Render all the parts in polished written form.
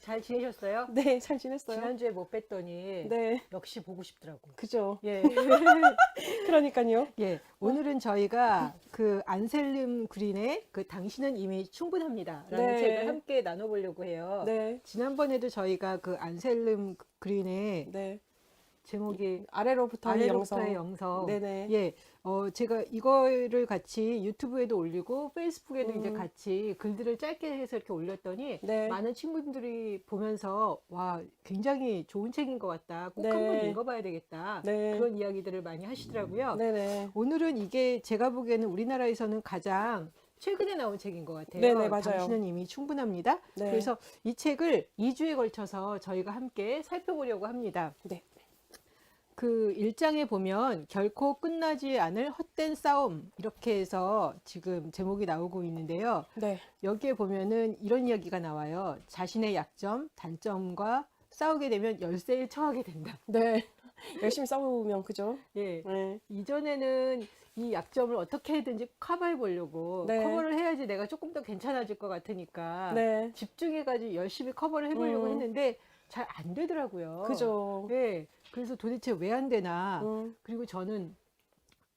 잘 지내셨어요? 네, 잘 지냈어요? 지난주에 못 뵀더니 네, 역시 보고 싶더라고. 그죠. 예. 그러니까요. 예. 오늘은 저희가 그 안셀름 그린의 그 당신은 이미 충분합니다라는 네. 책을 함께 나눠보려고 해요. 네, 지난번에도 저희가 그 안셀름 그린의 네. 제목이 아래로부터의 아래로부터의 영성. 영성. 네네. 예, 제가 이거를 같이 유튜브에도 올리고 페이스북에도 이제 같이 글들을 짧게 해서 이렇게 올렸더니 네. 많은 친구들이 보면서 와, 굉장히 좋은 책인 것 같다. 꼭 네. 한번 읽어봐야 되겠다. 네. 그런 이야기들을 많이 하시더라고요. 네네. 오늘은 이게 제가 보기에는 우리나라에서는 가장 최근에 나온 책인 것 같아요. 네네, 맞아요. 당신은 이미 충분합니다. 네. 그래서 이 책을 2주에 걸쳐서 저희가 함께 살펴보려고 합니다. 네. 그 1장에 보면 결코 끝나지 않을 헛된 싸움 이렇게 해서 지금 제목이 나오고 있는데요. 네. 여기에 보면은 이런 이야기가 나와요. 자신의 약점, 단점과 싸우게 되면 열세에 처하게 된다. 네. 열심히 싸우면, 그죠? 예. 네. 이전에는 이 약점을 어떻게든지 커버해 보려고 네. 커버를 해야지 내가 조금 더 괜찮아질 것 같으니까 네. 집중해가지고 열심히 커버를 해보려고 했는데 잘 안 되더라고요. 그죠. 예. 그래서 도대체 왜 안 되나. 음. 그리고 저는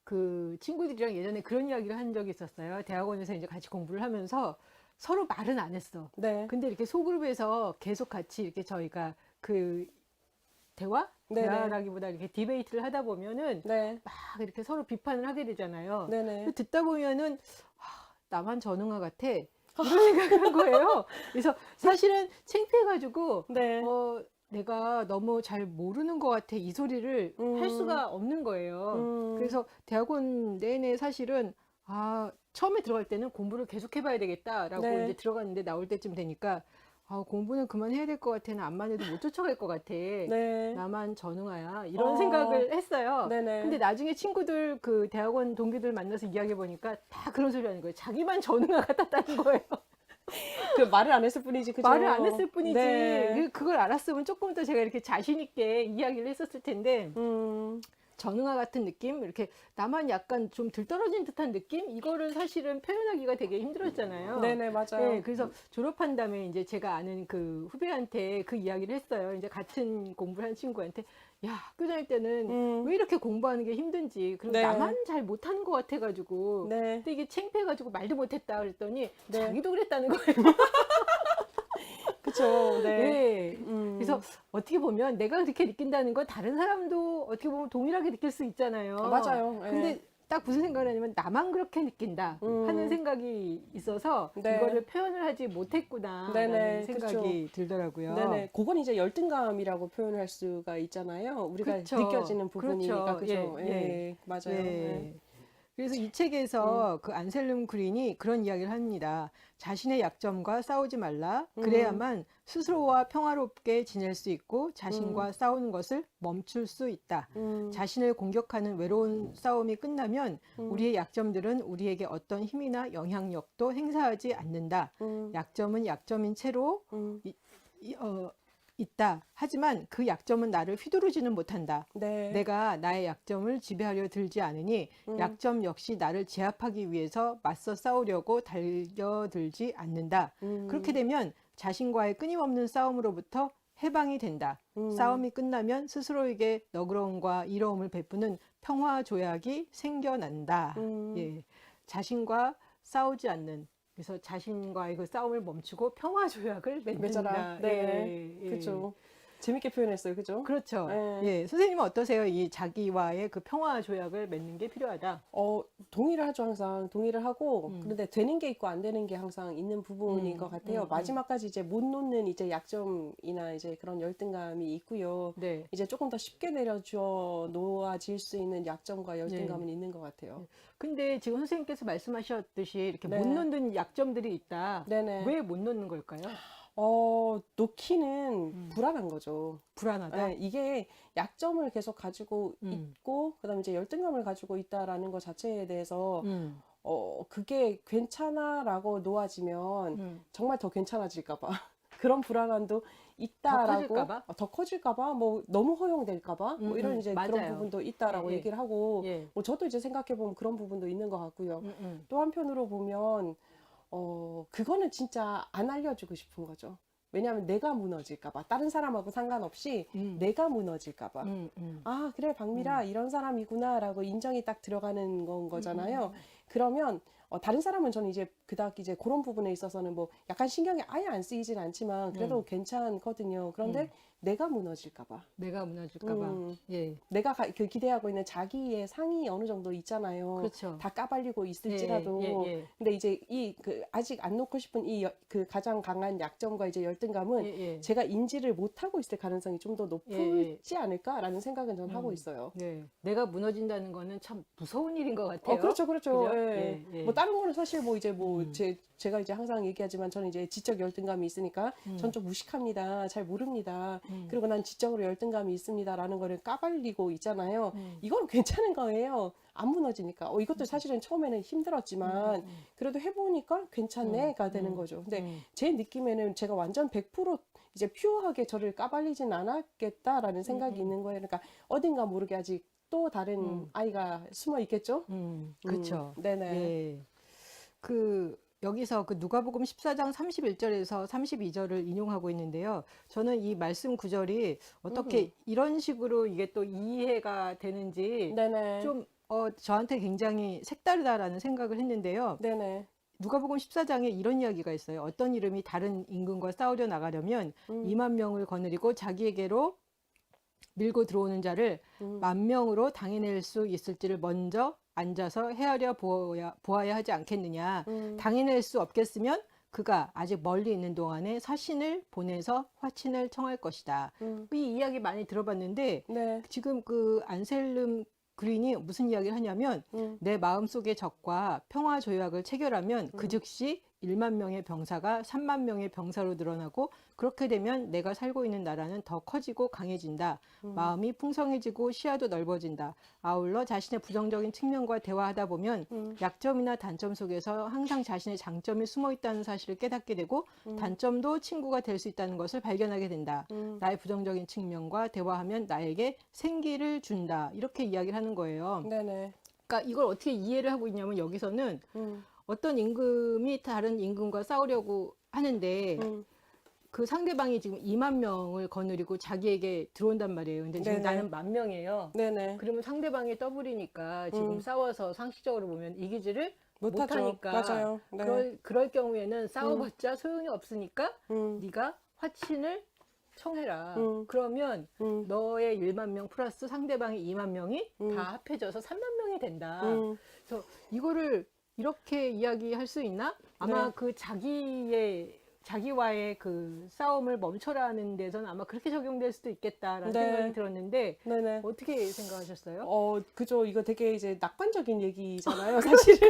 그 친구들이랑 예전에 그런 이야기를 한 적이 있었어요. 대학원에서 이제 같이 공부를 하면서 서로 말은 안 했어. 네. 근데 이렇게 소그룹에서 계속 같이 이렇게 저희가 그 대화? 네네. 대화라기보다 이렇게 디베이트를 하다 보면은 네. 막 이렇게 서로 비판을 하게 되잖아요. 네네. 듣다 보면은 나만 전응아 같아. 이런 생각을 한 거예요. 그래서 사실은 창피해가지고 네. 내가 너무 잘 모르는 것 같아. 이 소리를 할 수가 없는 거예요. 그래서 대학원 내내 사실은 처음에 들어갈 때는 공부를 계속 해봐야 되겠다라고 네. 이제 들어갔는데 나올 때쯤 되니까 공부는 그만해야 될 것 같아. 나 암만 해도 못 쫓아갈 것 같아. 네. 나만 전응아야. 이런 생각을 했어요. 네네. 근데 나중에 친구들 그 대학원 동기들 만나서 이야기해 보니까 다 그런 소리 하는 거예요. 자기만 전응아 같았다는 거예요. 그 말을 안 했을 뿐이지, 그죠? 말을 안 했을 뿐이지. 네. 그걸 알았으면 조금 더 제가 이렇게 자신 있게 이야기를 했었을 텐데 전응아 같은 느낌, 이렇게 나만 약간 좀 들떨어진 듯한 느낌, 이거를 사실은 표현하기가 되게 힘들었잖아요. 네네, 맞아요. 네, 그래서 졸업한 다음에 이제 제가 아는 그 후배한테 그 이야기를 했어요. 이제 같은 공부를 한 친구한테, 야, 학교 다닐 때는 왜 이렇게 공부하는 게 힘든지, 그리고 네. 나만 잘 못하는 것 같아가지고, 네. 근데 이게 창피해가지고 말도 못했다 그랬더니 네. 자기도 그랬다는 거예요. 그쵸. 네. 네. 그래서 어떻게 보면 내가 그렇게 느낀다는 건 다른 사람도 어떻게 보면 동일하게 느낄 수 있잖아요. 맞아요. 네. 근데 딱 무슨 생각을 하냐면 나만 그렇게 느낀다 하는 생각이 있어서 네. 이거를 표현을 하지 못했구나라는 네네, 생각이 들더라고요. 네네. 그건 이제 열등감이라고 표현할 수가 있잖아요. 우리가 그쵸. 느껴지는 부분이니까. 그렇죠. 그죠? 예, 예. 맞아요. 예. 네. 그래서 이 책에서 그 안셀름 그린이 그런 이야기를 합니다. 자신의 약점과 싸우지 말라. 그래야만 스스로와 평화롭게 지낼 수 있고 자신과 싸우는 것을 멈출 수 있다. 자신을 공격하는 외로운 싸움이 끝나면 우리의 약점들은 우리에게 어떤 힘이나 영향력도 행사하지 않는다. 약점은 약점인 채로 있다. 하지만 그 약점은 나를 휘두르지는 못한다. 네. 내가 나의 약점을 지배하려 들지 않으니 약점 역시 나를 제압하기 위해서 맞서 싸우려고 달려들지 않는다. 그렇게 되면 자신과의 끊임없는 싸움으로부터 해방이 된다. 싸움이 끝나면 스스로에게 너그러움과 이로움을 베푸는 평화 조약이 생겨난다. 예. 자신과 싸우지 않는, 그래서 자신과의 그 싸움을 멈추고 평화 조약을 맺는다. 맺어라. 네. 예, 예. 그죠. 재밌게 표현했어요. 그죠? 그렇죠. 예. 예. 선생님은 어떠세요? 이 자기와의 그 평화 조약을 맺는 게 필요하다. 동의를 하죠, 항상. 동의를 하고, 그런데 되는 게 있고 안 되는 게 항상 있는 부분인 것 같아요. 마지막까지 이제 못 놓는 이제 약점이나 이제 그런 열등감이 있고요. 네. 이제 조금 더 쉽게 내려줘 놓아질 수 있는 약점과 열등감은 있는 것 같아요. 근데 지금 선생님께서 말씀하셨듯이 이렇게 네. 못 놓는 약점들이 있다. 네네. 왜 못 놓는 걸까요? 놓기는 불안한 거죠. 불안하다. 네, 이게 약점을 계속 가지고 음. 있고, 그다음에 이제 열등감을 가지고 있다라는 것 자체에 대해서, 음. 그게 괜찮아라고 놓아지면 정말 더 괜찮아질까 봐. 그런 불안함도 있다라고. 커질까 봐? 더 커질까 봐, 뭐 너무 허용될까 봐, 뭐 이런 이제 그런 맞아요. 부분도 있다라고 예, 예. 얘기를 하고, 예. 뭐 저도 이제 생각해 보면 그런 부분도 있는 것 같고요. 또 한편으로 보면, 그거는 진짜 안 알려주고 싶은 거죠. 왜냐하면 내가 무너질까 봐. 다른 사람하고 상관없이 내가 무너질까 봐. 아, 그래, 박미라 이런 사람이구나라고 인정이 딱 들어가는 건 거잖아요. 그러면 다른 사람은 저는 이제 그닥 이제 그런 부분에 있어서는 뭐 약간 신경이 아예 안 쓰이진 않지만 그래도 괜찮거든요. 그런데 내가 무너질까 봐. 내가 무너질까 봐. 예. 내가 그 기대하고 있는 자기의 상이 어느 정도 있잖아요. 그렇죠. 다 까발리고 있을지라도. 근데 이제 아직 안 놓고 싶은 그 가장 강한 약점과 이제 열등감은 제가 인지를 못하고 있을 가능성이 좀 더 높지 않을까라는 생각은 저는 하고 있어요. 네. 내가 무너진다는 거는 참 무서운 일인 것 같아요. 그렇죠, 그렇죠. 그죠? 뭐 다른 거는 사실 뭐 이제 제가 이제 항상 얘기하지만 저는 이제 지적 열등감이 있으니까 전 좀 무식합니다. 잘 모릅니다. 그리고 난 지적으로 열등감이 있습니다라는 거를 까발리고 있잖아요. 이건 괜찮은 거예요. 안 무너지니까. 이것도 사실은 처음에는 힘들었지만 그래도 해보니까 괜찮네가 되는 거죠. 근데 제 느낌에는 제가 완전 100% 이제 퓨어하게 저를 까발리진 않았겠다라는 생각이 있는 거예요. 그러니까 어딘가 모르게 아직 또 다른 아이가 숨어 있겠죠? 그렇죠. 네네. 예. 여기서 그 누가복음 14장 31절에서 32절을 인용하고 있는데요. 저는 이 말씀 구절이 어떻게 이런 식으로 이게 또 이해가 되는지 네네. 좀 저한테 굉장히 색다르다라는 생각을 했는데요. 네네. 누가복음 14장에 이런 이야기가 있어요. 어떤 이름이 다른 임금과 싸우려 나가려면 2만 명을 거느리고 자기에게로 밀고 들어오는 자를 10,000명으로 당해낼 수 있을지를 먼저 앉아서 헤아려 보아야 하지 않겠느냐. 당해낼 수 없겠으면 그가 아직 멀리 있는 동안에 사신을 보내서 화친을 청할 것이다. 이 이야기 많이 들어봤는데 네. 지금 그 안셀름 그린이 무슨 이야기를 하냐면 내 마음속의 적과 평화 조약을 체결하면 그 즉시 1만 명의 병사가 3만 명의 병사로 늘어나고 그렇게 되면 내가 살고 있는 나라는 더 커지고 강해진다. 마음이 풍성해지고 시야도 넓어진다. 아울러 자신의 부정적인 측면과 대화하다 보면 약점이나 단점 속에서 항상 자신의 장점이 숨어 있다는 사실을 깨닫게 되고 단점도 친구가 될 수 있다는 것을 발견하게 된다. 나의 부정적인 측면과 대화하면 나에게 생기를 준다. 이렇게 이야기를 하는 거예요. 네네. 그러니까 이걸 어떻게 이해를 하고 있냐면 여기서는 어떤 임금이 다른 임금과 싸우려고 하는데 그 상대방이 지금 2만 명을 거느리고 자기에게 들어온단 말이에요. 근데 지금 네네. 나는 10,000명이에요. 네네. 그러면 상대방이 더블이니까 지금 싸워서 상식적으로 보면 이기지를 못하죠. 못하니까 맞아요. 네. 그럴 경우에는 싸워봤자 소용이 없으니까 음. 네가 화친을 청해라. 음. 그러면 너의 1만 명 플러스 상대방의 2만 명이 다 합해져서 3만 명이 된다. 그래서 이거를 이렇게 이야기할 수 있나? 아마 네. 그 자기와의 그 싸움을 멈춰라는 데서는 아마 그렇게 적용될 수도 있겠다라는 네. 생각이 들었는데 네네. 어떻게 생각하셨어요? 그죠. 이거 되게 이제 낙관적인 얘기잖아요, 사실은.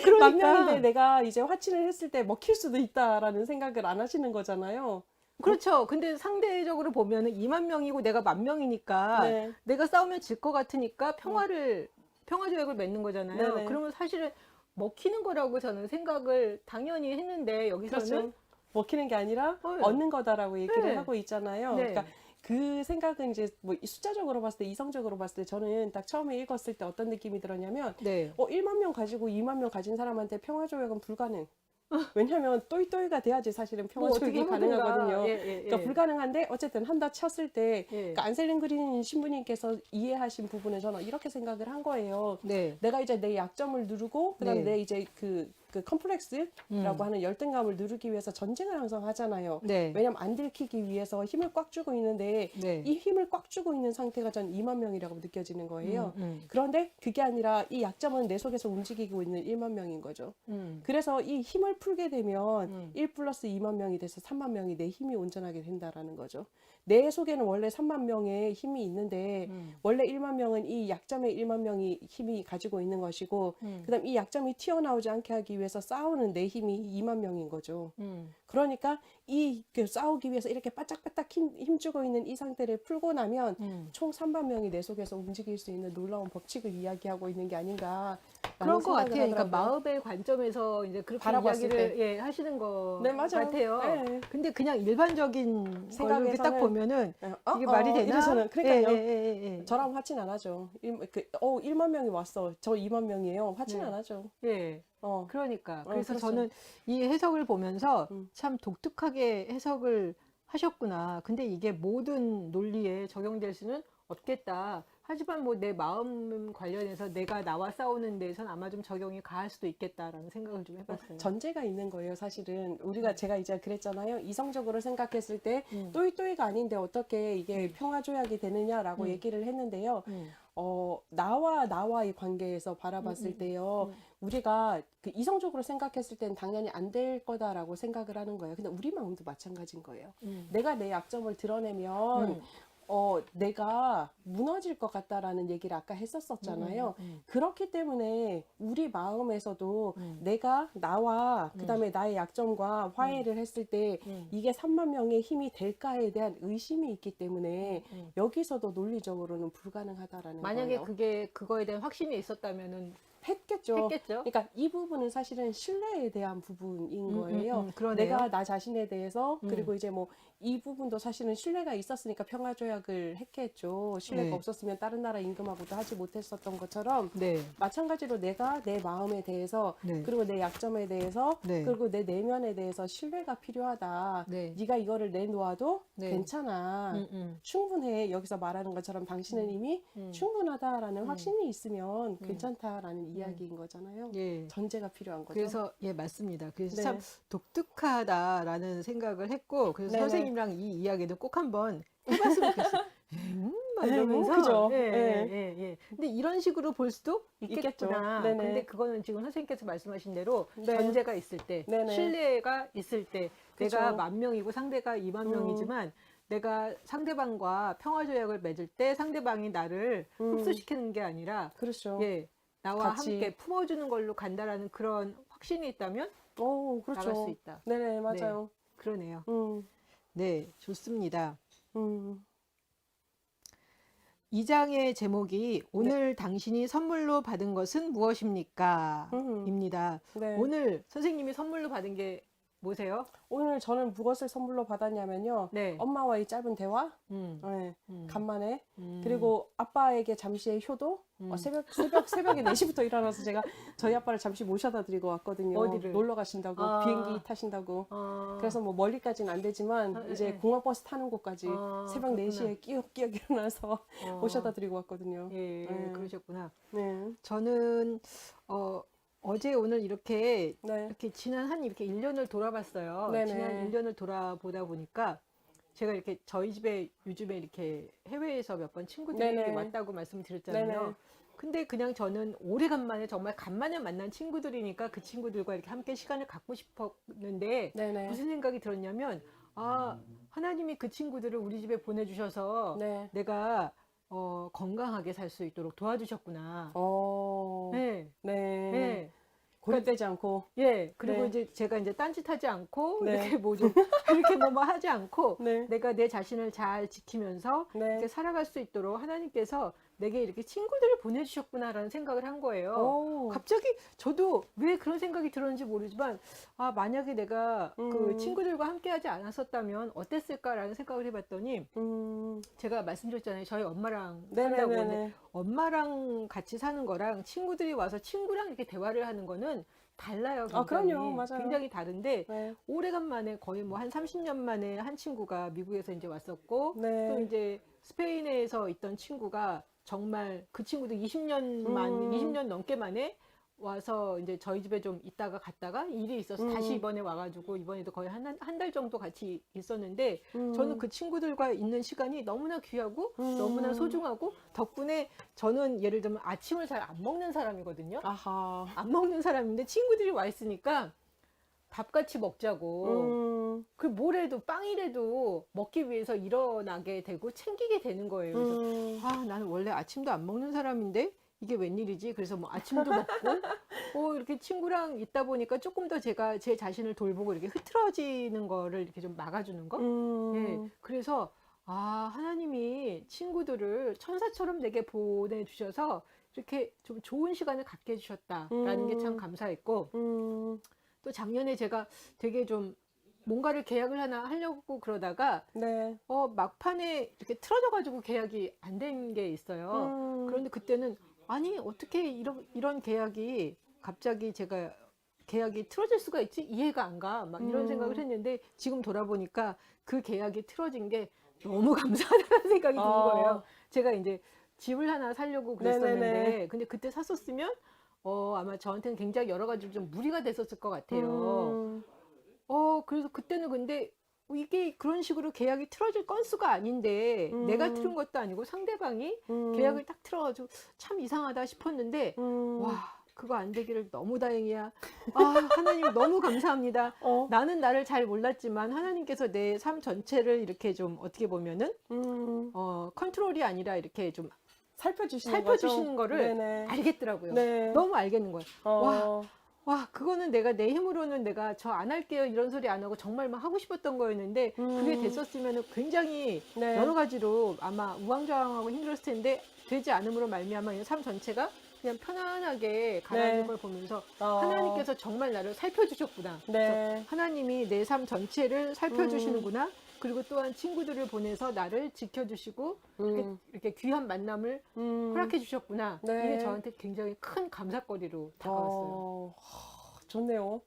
그러니까. 10,000명인데 내가 이제 화친을 했을 때 먹힐 수도 있다라는 생각을 안 하시는 거잖아요. 그렇죠. 근데 상대적으로 보면은 2만 명이고 내가 10,000명이니까 네. 내가 싸우면 질 것 같으니까 평화 조약을 맺는 거잖아요. 네네. 그러면 사실은 먹히는 거라고 저는 생각을 당연히 했는데 여기서는 그렇죠. 먹히는 게 아니라 네. 얻는 거다라고 얘기를 네. 하고 있잖아요. 네. 그러니까 그 생각은 이제 뭐 숫자적으로 봤을 때, 이성적으로 봤을 때 저는 딱 처음에 읽었을 때 어떤 느낌이 들었냐면 네. 1만 명 가지고 2만 명 가진 사람한테 평화조약은 불가능. 왜냐하면 또이또이가 돼야지 사실은 뭐 어떻게 평화조약이 해보든가. 가능하거든요. 예. 그러니까 불가능한데 어쨌든 한다 쳤을 때 예. 그러니까 안셀린 그린 신부님께서 이해하신 부분은 저는 이렇게 생각을 한 거예요. 네. 내가 이제 내 약점을 누르고 그다음에 네. 내 이제 그 컴플렉스라고 하는 열등감을 누르기 위해서 전쟁을 항상 하잖아요. 네. 왜냐면 안 들키기 위해서 힘을 꽉 주고 있는데 네. 이 힘을 꽉 주고 있는 상태가 전 2만 명이라고 느껴지는 거예요. 음. 그런데 그게 아니라 이 약점은 내 속에서 움직이고 있는 1만 명인 거죠. 그래서 이 힘을 풀게 되면 1 플러스 2만 명이 돼서 3만 명이 내 힘이 온전하게 된다라는 거죠. 내 속에는 원래 3만 명의 힘이 있는데 원래 1만 명은 이 약점의 1만 명이 힘이 가지고 있는 것이고 그다음 이 약점이 튀어나오지 않게 하기 위해서 싸우는 내 힘이 2만 명인 거죠. 그러니까 그 싸우기 위해서 이렇게 바짝바짝 힘주고 있는 이 상태를 풀고 나면 총 3만 명이 내 속에서 움직일 수 있는 놀라운 법칙을 이야기하고 있는 게 아닌가. 그런 것 같아요. 그러니까 마음의 관점에서 이제 그렇게 바라봤을 이야기를 하시는 것 네, 맞아요. 같아요. 네. 근데 그냥 일반적인 생각을 이렇게 딱 생각에서는- 보면은 이게 말이 되나? 이래서는 그러니까요. 예. 저랑 화친 안 하죠. 1만 명이 왔어. 저 2만 명이에요. 화친 네. 안 하죠. 예. 그러니까. 그래서 그렇죠. 저는 이 해석을 보면서 음. 참 독특하게 해석을 하셨구나. 근데 이게 모든 논리에 적용될 수는 없겠다. 하지만 뭐 내 마음 관련해서 내가 나와 싸우는 데에선 아마 좀 적용이 가할 수도 있겠다라는 생각을 좀 해봤어요. 전제가 있는 거예요, 사실은. 우리가 제가 이제 그랬잖아요. 이성적으로 생각했을 때 음. 또이또이가 아닌데 어떻게 이게 평화조약이 되느냐라고 얘기를 했는데요. 음. 나와의 관계에서 바라봤을 때요. 우리가 그 이성적으로 생각했을 때는 당연히 안 될 거다라고 생각을 하는 거예요. 근데 우리 마음도 마찬가지인 거예요. 내가 내 약점을 드러내면 내가 무너질 것 같다라는 얘기를 아까 했었잖아요. 그렇기 때문에 우리 마음에서도 내가 나와 그다음에 나의 약점과 화해를 했을 때 이게 3만 명의 힘이 될까에 대한 의심이 있기 때문에 여기서도 논리적으로는 불가능하다라는 만약에 거예요. 그게 그거에 대한 확신이 있었다면은 했겠죠. 했겠죠. 그러니까 이 부분은 사실은 신뢰에 대한 부분인 거예요. 그러네요. 내가 나 자신에 대해서 그리고 이제 뭐 이 부분도 사실은 신뢰가 있었으니까 평화조약을 했겠죠. 신뢰가 네. 없었으면 다른 나라 임금하고도 하지 못했었던 것처럼 네. 마찬가지로 내가 내 마음에 대해서 네. 그리고 내 약점에 대해서 네. 그리고 내 내면에 대해서 신뢰가 필요하다. 네. 네가 이거를 내놓아도 네. 괜찮아. 충분해. 여기서 말하는 것처럼 당신은 이미 충분하다라는 확신이 있으면 괜찮다라는 이야기인 거잖아요. 예. 전제가 필요한 거죠. 그래서 예 맞습니다. 그래서 네. 참 독특하다라는 생각을 했고 그래서 네네. 선생님이랑 이 이야기도 꼭 한번 해봤으면 좋겠어요. 막 이러면서 그죠. 예, 네. 예, 예. 근데 이런 식으로 볼 수도 있겠죠. 있겠구나. 네네. 근데 그거는 지금 선생님께서 말씀하신 대로 네. 전제가 있을 때, 네네. 신뢰가 있을 때, 그쵸. 내가 10,000명이고 상대가 20,000명이지만 내가 상대방과 평화조약을 맺을 때 상대방이 나를 흡수시키는 게 아니라 그렇죠. 예, 나와 같이. 함께 품어주는 걸로 간다라는 그런 확신이 있다면 그렇죠. 나갈 수 있다. 네네, 맞아요. 그러네요. 음, 네, 좋습니다. 음. 이 장의 제목이 오늘 당신이 선물로 받은 것은 무엇입니까? 입니다. 네. 오늘 선생님이 선물로 받은 게 뭐세요? 오늘 저는 무엇을 선물로 받았냐면요. 네. 엄마와의 짧은 대화, 음, 네, 음, 간만에. 음. 그리고 아빠에게 잠시의 효도. 새벽에 4시부터 일어나서 제가 저희 아빠를 잠시 모셔다 드리고 왔거든요. 어디를? 놀러 가신다고, 아. 비행기 타신다고. 그래서 그래서 뭐 멀리까지는 안 되지만 이제 네. 공항버스 타는 곳까지 새벽 그렇구나. 4시에 끼역끼역 일어나서 모셔다 드리고 왔거든요. 예, 네. 그러셨구나. 네. 저는 어제 오늘 이렇게 네. 지난 한 이렇게 1년을 돌아봤어요. 네네. 지난 1년을 돌아보다 보니까 제가 이렇게 저희 집에 요즘에 이렇게 해외에서 몇 번 친구들이 네네. 왔다고 말씀드렸잖아요. 네네. 근데 그냥 저는 오래간만에 정말 간만에 만난 친구들이니까 그 친구들과 이렇게 함께 시간을 갖고 싶었는데 네네. 무슨 생각이 들었냐면 하나님이 그 친구들을 우리 집에 보내주셔서 네. 내가 건강하게 살 수 있도록 도와주셨구나. 네. 네. 네. 네. 고립되지 않고. 예, 그리고 네. 이제 제가 이제 딴짓하지 않고 네. 이렇게 뭐 좀 이렇게 뭐 하지 않고 네. 내가 내 자신을 잘 지키면서 네. 이렇게 살아갈 수 있도록 하나님께서 내게 이렇게 친구들을 보내주셨구나라는 생각을 한 거예요. 오. 갑자기 저도 왜 그런 생각이 들었는지 모르지만 만약에 내가 그 친구들과 함께하지 않았었다면 어땠을까라는 생각을 해봤더니 제가 말씀드렸잖아요. 저희 엄마랑 산다고. 근데 네네네. 엄마랑 같이 사는 거랑 친구들이 와서 친구랑 이렇게 대화를 하는 거는 달라요. 굉장히. 그럼요. 맞아요. 굉장히 다른데 네. 오래간만에 거의 뭐 한 30년 만에 한 친구가 미국에서 이제 왔었고 네. 또 이제 스페인에서 있던 친구가 정말 그 친구도 20년 넘게 만에 와서 이제 저희 집에 좀 있다가 갔다가 일이 있어서 다시 이번에 와가지고 이번에도 거의 한 달 정도 같이 있었는데 저는 그 친구들과 있는 시간이 너무나 귀하고 너무나 소중하고 덕분에 저는 예를 들면 아침을 잘 안 먹는 사람이거든요. 아하. 안 먹는 사람인데 친구들이 와 있으니까 밥 같이 먹자고. 그 뭐래도 빵이라도 먹기 위해서 일어나게 되고 챙기게 되는 거예요. 그래서 나는 원래 아침도 안 먹는 사람인데 이게 웬일이지? 그래서 뭐 아침도 먹고 이렇게 친구랑 있다 보니까 조금 더 제가 제 자신을 돌보고 이렇게 흐트러지는 거를 이렇게 좀 막아주는 거. 예. 그래서 하나님이 친구들을 천사처럼 내게 보내주셔서 이렇게 좀 좋은 시간을 갖게 해주셨다라는 게 참 감사했고 또 작년에 제가 되게 좀 뭔가를 계약을 하나 하려고 그러다가 네. 막판에 이렇게 틀어져가지고 계약이 안 된 게 있어요. 그런데 그때는 아니 어떻게 이런 계약이 갑자기 제가 계약이 틀어질 수가 있지? 이해가 안 가. 막 이런 생각을 했는데 지금 돌아보니까 그 계약이 틀어진 게 너무 감사하다는 생각이 드는 거예요. 제가 이제 집을 하나 사려고 그랬었는데 네네네. 근데 그때 샀었으면 아마 저한테는 굉장히 여러 가지로 좀 무리가 됐었을 것 같아요. 그래서 그때는 근데 이게 그런 식으로 계약이 틀어질 건수가 아닌데 내가 틀은 것도 아니고 상대방이 계약을 딱 틀어가지고 참 이상하다 싶었는데 와 그거 안 되기를 너무 다행이야. 아 하나님 너무 감사합니다. 나는 나를 잘 몰랐지만 하나님께서 내 삶 전체를 이렇게 좀 어떻게 보면은 컨트롤이 아니라 이렇게 좀 살펴주시는 거를 네네. 알겠더라고요. 네. 너무 알겠는 거예요. 와, 그거는 내가 내 힘으로는 내가 저 안 할게요 이런 소리 안 하고 정말 막 하고 싶었던 거였는데 그게 됐었으면 굉장히 네. 여러 가지로 아마 우왕좌왕하고 힘들었을 텐데 되지 않음으로 말미암아 삶 전체가 그냥 편안하게 가라앉는 네. 걸 보면서 하나님께서 정말 나를 살펴주셨구나. 네. 그래서 하나님이 내 삶 전체를 살펴주시는구나. 그리고 또한 친구들을 보내서 나를 지켜주시고 이렇게 귀한 만남을 허락해 주셨구나. 네. 이게 저한테 굉장히 큰 감사거리로 다가왔어요. 좋네요.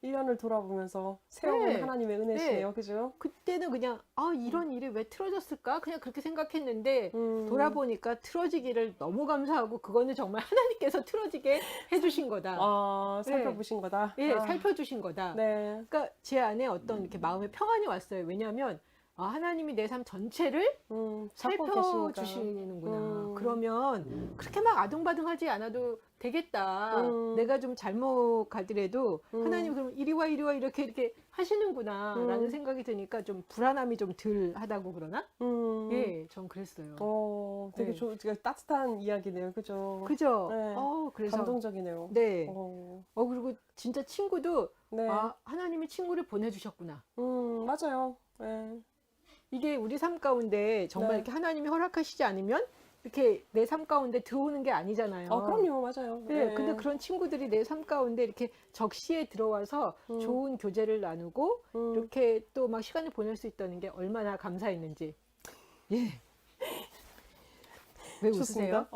1년을 돌아보면서 세워본 네. 하나님의 은혜시네요. 네. 그죠? 그때는 그냥 이런 일이 왜 틀어졌을까? 그냥 그렇게 생각했는데 돌아보니까 틀어지기를 너무 감사하고 그거는 정말 하나님께서 틀어지게 해주신 거다. 살펴보신 거다. 예, 살펴주신 거다. 네. 그러니까 제 안에 어떤 이렇게 마음의 평안이 왔어요. 왜냐하면 하나님이 내 삶 전체를 잡고 살펴주시는구나. 그러면 그렇게 막 아둥바둥하지 않아도 되겠다. 내가 좀 잘못 가더라도 하나님 그럼 이리 와 이렇게 하시는구나 라는 생각이 드니까 좀 불안함이 좀 덜 하다고 그러나? 예, 전 그랬어요. 되게 네. 되게 따뜻한 이야기네요. 그죠? 그죠? 네. 그래서 감동적이네요. 네. 그리고 진짜 친구도 네. 하나님이 친구를 보내주셨구나. 맞아요. 네. 이게 우리 삶 가운데 정말 네. 이렇게 하나님이 허락하시지 않으면 이렇게 내 삶 가운데 들어오는 게 아니잖아요. 그럼요. 맞아요. 네, 근데 그런 친구들이 내 삶 가운데 이렇게 적시에 들어와서 좋은 교제를 나누고 이렇게 또 막 시간을 보낼 수 있다는 게 얼마나 감사했는지. 예. 왜 웃으세요?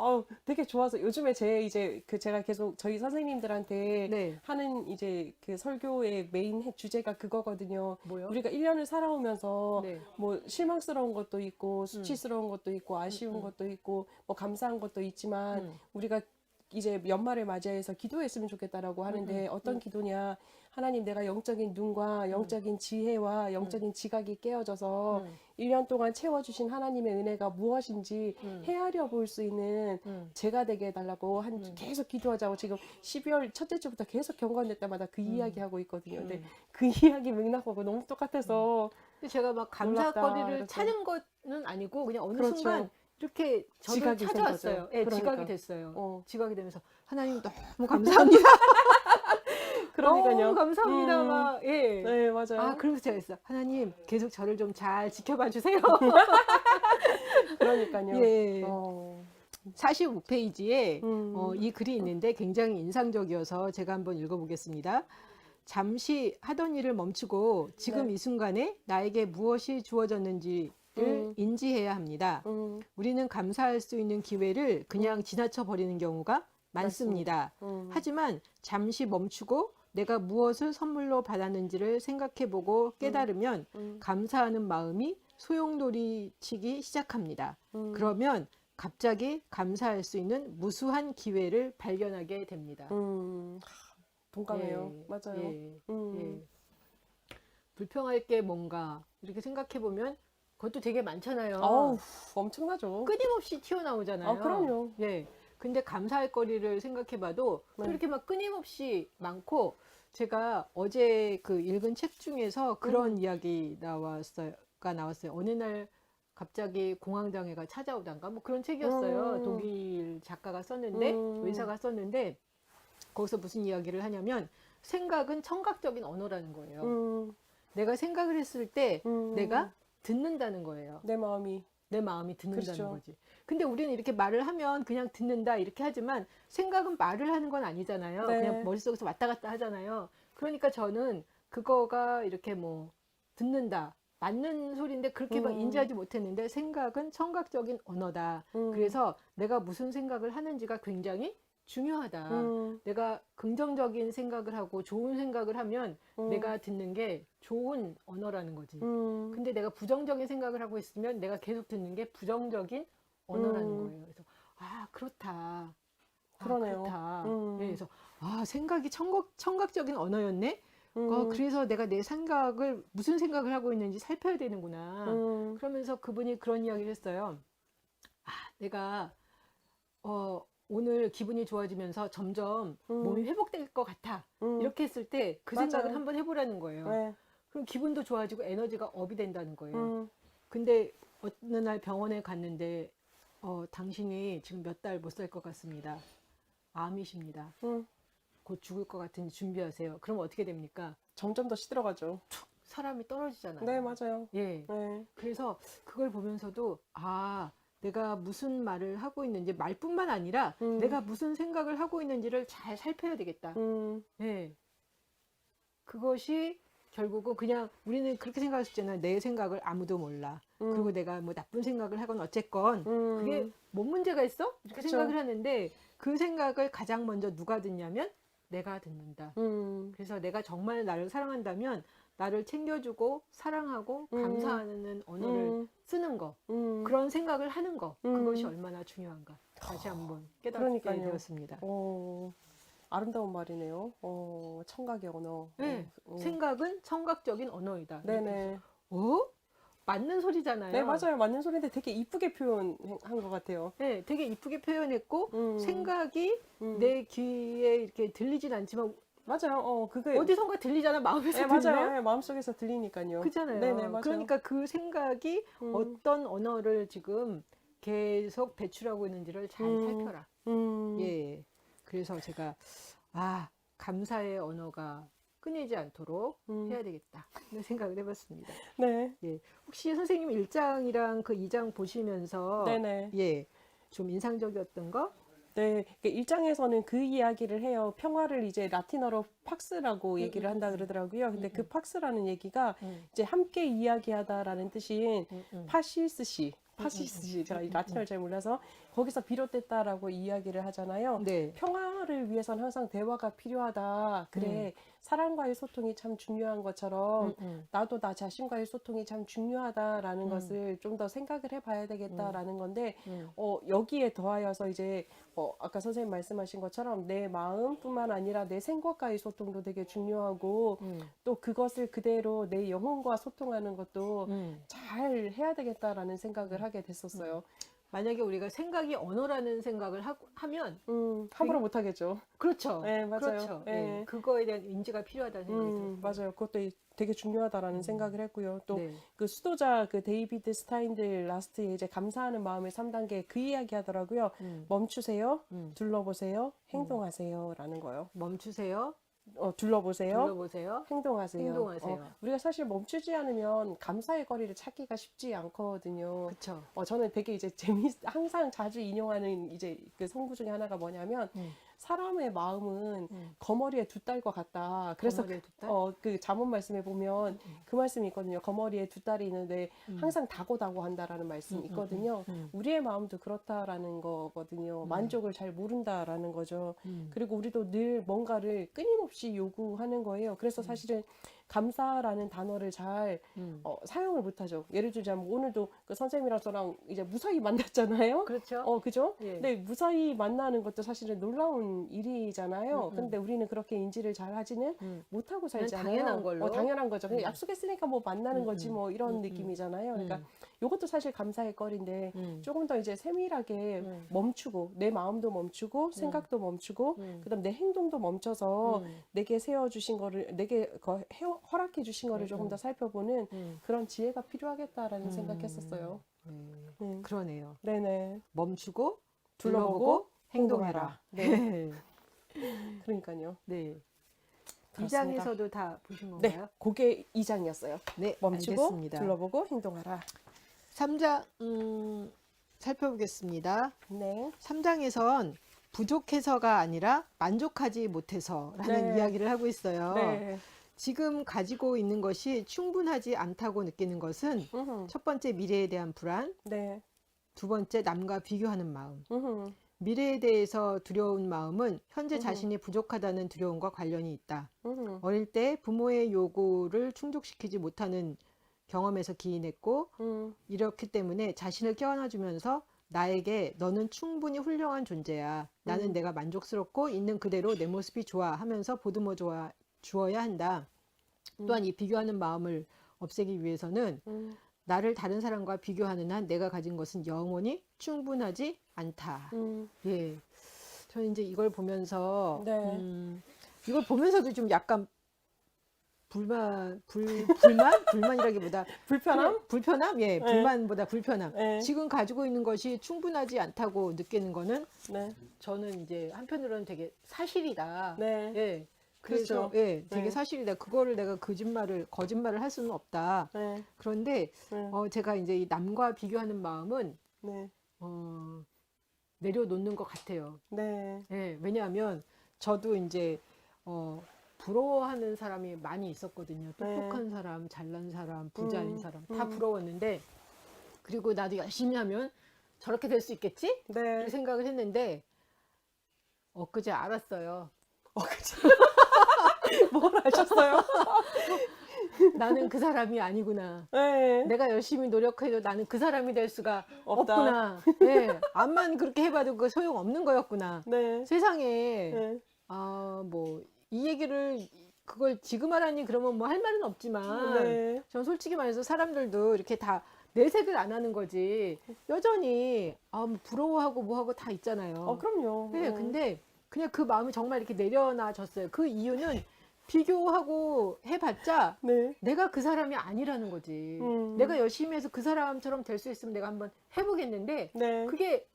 되게 좋아서 요즘에 제가 계속 저희 선생님들한테 네. 하는 이제 그 설교의 메인 주제가 그거거든요. 뭐요? 우리가 1년을 살아오면서 네. 뭐 실망스러운 것도 있고 수치스러운 것도 있고 아쉬운 것도 있고 뭐 감사한 것도 있지만 우리가 이제 연말을 맞이해서 기도했으면 좋겠다라고 하는데 어떤 기도냐? 하나님 내가 영적인 눈과 영적인 지혜와 영적인 지각이 깨어져서 1년 동안 채워주신 하나님의 은혜가 무엇인지 헤아려 볼 수 있는 제가 되게 해달라고 계속 기도하자고 지금 12월 첫째 주부터 계속 경건될 때마다 그 이야기하고 있거든요. 근데 그 이야기 맥락하고 너무 똑같아서 근데 제가 막 놀랍다, 감사거리를 이렇게. 찾은 거는 아니고 그냥 어느 그렇죠. 순간 이렇게 저를 지각이 찾아왔어요. 생겨죠. 예, 그러니까. 지각이 됐어요. 지각이 되면서 하나님 너무 감사합니다. 그러니까요. 너무 감사합니다. 막 예. 네, 맞아요. 그러면서 제가 했어요. 하나님 계속 저를 좀 잘 지켜봐 주세요. 그러니까요. 예. 45페이지에 이 글이 있는데 굉장히 인상적이어서 제가 한번 읽어보겠습니다. 잠시 하던 일을 멈추고 지금 네. 이 순간에 나에게 무엇이 주어졌는지를 인지해야 합니다. 우리는 감사할 수 있는 기회를 그냥 지나쳐 버리는 경우가 많습니다. 하지만 잠시 멈추고 내가 무엇을 선물로 받았는지를 생각해보고 깨달으면 감사하는 마음이 소용돌이치기 시작합니다. 그러면 갑자기 감사할 수 있는 무수한 기회를 발견하게 됩니다. 동감해요. 예, 맞아요. 예. 불평할 게 뭔가 이렇게 생각해보면 그것도 되게 많잖아요. 엄청나죠. 끊임없이 튀어나오잖아요. 그럼요. 예. 근데 감사할 거리를 생각해봐도 또 이렇게 막 끊임없이 많고 제가 어제 그 읽은 책 중에서 그런 이야기 나왔어요. 어느 날 갑자기 공황장애가 찾아오던가 뭐 그런 책이었어요. 독일 작가가 썼는데 의사가 썼는데 거기서 무슨 이야기를 하냐면 생각은 청각적인 언어라는 거예요. 내가 생각을 했을 때 내가 듣는다는 거예요. 내 마음이 듣는다는 그렇죠. 거지. 근데 우리는 이렇게 말을 하면 그냥 듣는다 이렇게 하지만 생각은 말을 하는 건 아니잖아요. 네. 그냥 머릿속에서 왔다 갔다 하잖아요. 그러니까 저는 그거가 이렇게 뭐 듣는다. 맞는 소리인데 그렇게 막 인지하지 못했는데 생각은 청각적인 언어다. 그래서 내가 무슨 생각을 하는지가 굉장히 중요하다. 내가 긍정적인 생각을 하고 좋은 생각을 하면 내가 듣는 게 좋은 언어라는 거지. 근데 내가 부정적인 생각을 하고 있으면 내가 계속 듣는 게 부정적인 언어라는 거예요. 그래서 아, 그렇다. 그러네요. 그렇다. 네, 그래서 아, 생각이 청각적인 언어였네. 그래서 내가 내 생각을 무슨 생각을 하고 있는지 살펴야 되는구나. 그러면서 그분이 그런 이야기를 했어요. 아, 내가 오늘 기분이 좋아지면서 점점 몸이 회복될 것 같아. 이렇게 했을 때 그 맞아요. 생각을 한번 해보라는 거예요. 네. 그럼 기분도 좋아지고 에너지가 업이 된다는 거예요. 근데 어느 날 병원에 갔는데 당신이 지금 몇 달 못 살 것 같습니다. 암이십니다. 곧 죽을 것 같으니 준비하세요. 그럼 어떻게 됩니까? 점점 더 시들어가죠. 사람이 떨어지잖아요. 네, 맞아요. 예. 네. 그래서 그걸 보면서도 아, 내가 무슨 말을 하고 있는지 말뿐만 아니라 내가 무슨 생각을 하고 있는지를 잘 살펴야 되겠다. 예. 그것이 결국은 그냥 우리는 그렇게 생각했잖아요. 내 생각을 아무도 몰라. 그리고 내가 뭐 나쁜 생각을 하건 어쨌건 그게 뭔 문제가 있어? 이렇게 그쵸. 생각을 하는데 그 생각을 가장 먼저 누가 듣냐면 내가 듣는다. 그래서 내가 정말 나를 사랑한다면 나를 챙겨주고 사랑하고 감사하는 언어를 쓰는 거, 그런 생각을 하는 거, 그것이 얼마나 중요한가 다시 한번 깨닫게 그러니까요. 되었습니다. 아름다운 말이네요. 청각의 언어. 네, 생각은 청각적인 언어이다. 네네. 맞는 소리잖아요. 네, 맞아요. 맞는 소리인데 되게 이쁘게 표현한 것 같아요. 네, 되게 이쁘게 표현했고 생각이 내 귀에 이렇게 들리진 않지만 맞아요. 그게 어디선가 들리잖아. 마음에서 네, 들려요. 맞아요. 네, 마음속에서 들리니까요. 그잖아요. 네네, 맞아요. 그러니까 그 생각이 어떤 언어를 지금 계속 배출하고 있는지를 잘 살펴라. 예. 그래서 제가 감사의 언어가 끊이지 않도록 해야 되겠다. 이런 생각을 해봤습니다. 네. 예. 혹시 선생님 1장이랑 그 2장 보시면서 네네. 예. 좀 인상적이었던 거? 네, 1장에서는 그 이야기를 해요. 평화를 이제 라틴어로 팍스라고 얘기를 한다 그러더라고요. 근데 그 팍스라는 얘기가 이제 함께 이야기하다라는 뜻인 파시스시, 제가 이 라틴어를 잘 몰라서 거기서 비롯됐다라고 이야기를 하잖아요. 네. 평화를 위해서는 항상 대화가 필요하다. 그래, 사람과의 소통이 참 중요한 것처럼 나도 나 자신과의 소통이 참 중요하다라는 것을 좀 더 생각을 해봐야 되겠다라는 건데 여기에 더하여서 이제 아까 선생님 말씀하신 것처럼 내 마음뿐만 아니라 내 생각과의 소통도 되게 중요하고 또 그것을 그대로 내 영혼과 소통하는 것도 잘 해야 되겠다라는 생각을 하게 됐었어요. 만약에 우리가 생각이 언어라는 생각을 하면 함부로 못 하겠죠. 그렇죠. 네, 맞아요. 그렇죠. 네. 예. 그거에 대한 인지가 필요하다는 생각이 들어요. 맞아요. 그것도 되게 중요하다라는 생각을 했고요. 또 네. 그 수도자 그 데이비드 스타인들 라스트에 이제 감사하는 마음의 3단계 그 이야기 하더라고요. 멈추세요, 둘러보세요, 행동하세요라는 거요. 멈추세요. 둘러보세요, 둘러보세요. 행동하세요. 행동하세요. 우리가 사실 멈추지 않으면 감사의 거리를 찾기가 쉽지 않거든요. 그렇죠. 저는 되게 이제 항상 자주 인용하는 이제 그 성구 중에 하나가 뭐냐면 사람의 마음은 거머리에 두 딸과 같다. 그래서 거머리에 두 딸? 그 잠언 말씀에 보면 그 말씀이 있거든요. 거머리에 두 딸이 있는데 항상 다고다고 한다라는 말씀이 있거든요. 우리의 마음도 그렇다라는 거거든요. 만족을 잘 모른다라는 거죠. 그리고 우리도 늘 뭔가를 끊임없이 요구하는 거예요. 그래서 사실은 감사라는 단어를 잘 사용을 못하죠. 예를 들자면 오늘도 그 선생님이랑 저랑 이제 무사히 만났잖아요. 그렇죠. 그죠? 예. 근데 무사히 만나는 것도 사실은 놀라운 일이잖아요. 근데 우리는 그렇게 인지를 잘 하지는 못하고 살잖아요. 당연한 걸로. 당연한 거죠. 그냥 약속했으니까 뭐 만나는 거지 뭐 이런 느낌이잖아요. 그러니까 이것도 사실 감사의 거리인데 조금 더 이제 세밀하게 멈추고 내 마음도 멈추고 생각도 멈추고 그다음 내 행동도 멈춰서 내게 세워주신 거를 내게 허락해 주신 거를 조금 더 살펴보는 그런 지혜가 필요하겠다라는 생각했었어요. 그러네요. 네네. 멈추고 둘러보고 행동해라. 네. 그러니까요. 네. 그렇습니다. 2장에서도 다 보신 네, 건가요? 그게 2장이었어요. 네, 멈추고 알겠습니다. 둘러보고 행동하라. 3장 살펴보겠습니다. 네. 3장에선 부족해서가 아니라 만족하지 못해서라는 네. 이야기를 하고 있어요. 네. 지금 가지고 있는 것이 충분하지 않다고 느끼는 것은 첫 번째 미래에 대한 불안, 네. 두 번째 남과 비교하는 마음, 미래에 대해서 두려운 마음은 현재 자신이 부족하다는 두려움과 관련이 있다. 어릴 때 부모의 요구를 충족시키지 못하는 경험에서 기인했고 이렇기 때문에 자신을 깨어나주면서 나에게 너는 충분히 훌륭한 존재야. 나는 내가 만족스럽고 있는 그대로 내 모습이 좋아 하면서 보듬어 주어야 한다. 또한 이 비교하는 마음을 없애기 위해서는 나를 다른 사람과 비교하는 한 내가 가진 것은 영원히 충분하지 않다. 예. 저는 이제 이걸 보면서, 네. 이걸 보면서도 좀 약간 불만이라기보다 불편함? 불편함? 예, 네. 불만보다 불편함. 네. 지금 가지고 있는 것이 충분하지 않다고 느끼는 거는 네. 저는 이제 한편으로는 되게 사실이다. 네. 예. 그래서 그렇죠. 예, 되게 네. 사실이다. 그거를 내가 거짓말을 할 수는 없다. 네. 그런데 네. 제가 이제 이 남과 비교하는 마음은 네. 내려놓는 것 같아요. 네. 예, 왜냐하면 저도 이제 부러워하는 사람이 많이 있었거든요. 똑똑한 사람, 잘난 사람, 부자인 사람 다 부러웠는데 그리고 나도 열심히 하면 저렇게 될 수 있겠지? 네. 이렇게 생각을 했는데 엊그제 알았어요. 뭘 아셨어요? 나는 그 사람이 아니구나. 네. 내가 열심히 노력해도 나는 그 사람이 될 수가 없다. 없구나. 네, 암만 그렇게 해봐도 그 소용 없는 거였구나. 네. 세상에 네. 뭐 이 얘기를 그걸 지금 하라니 그러면 뭐 할 말은 없지만 네. 전 솔직히 말해서 사람들도 이렇게 다 내색을 안 하는 거지 여전히 뭐 부러워하고 뭐하고 다 있잖아요. 그럼요. 네, 근데 그냥 그 마음이 정말 이렇게 내려놔졌어요. 그 이유는 비교하고 해봤자 네. 내가 그 사람이 아니라는 거지. 내가 열심히 해서 그 사람처럼 될 수 있으면 내가 한번 해보겠는데 네. 그게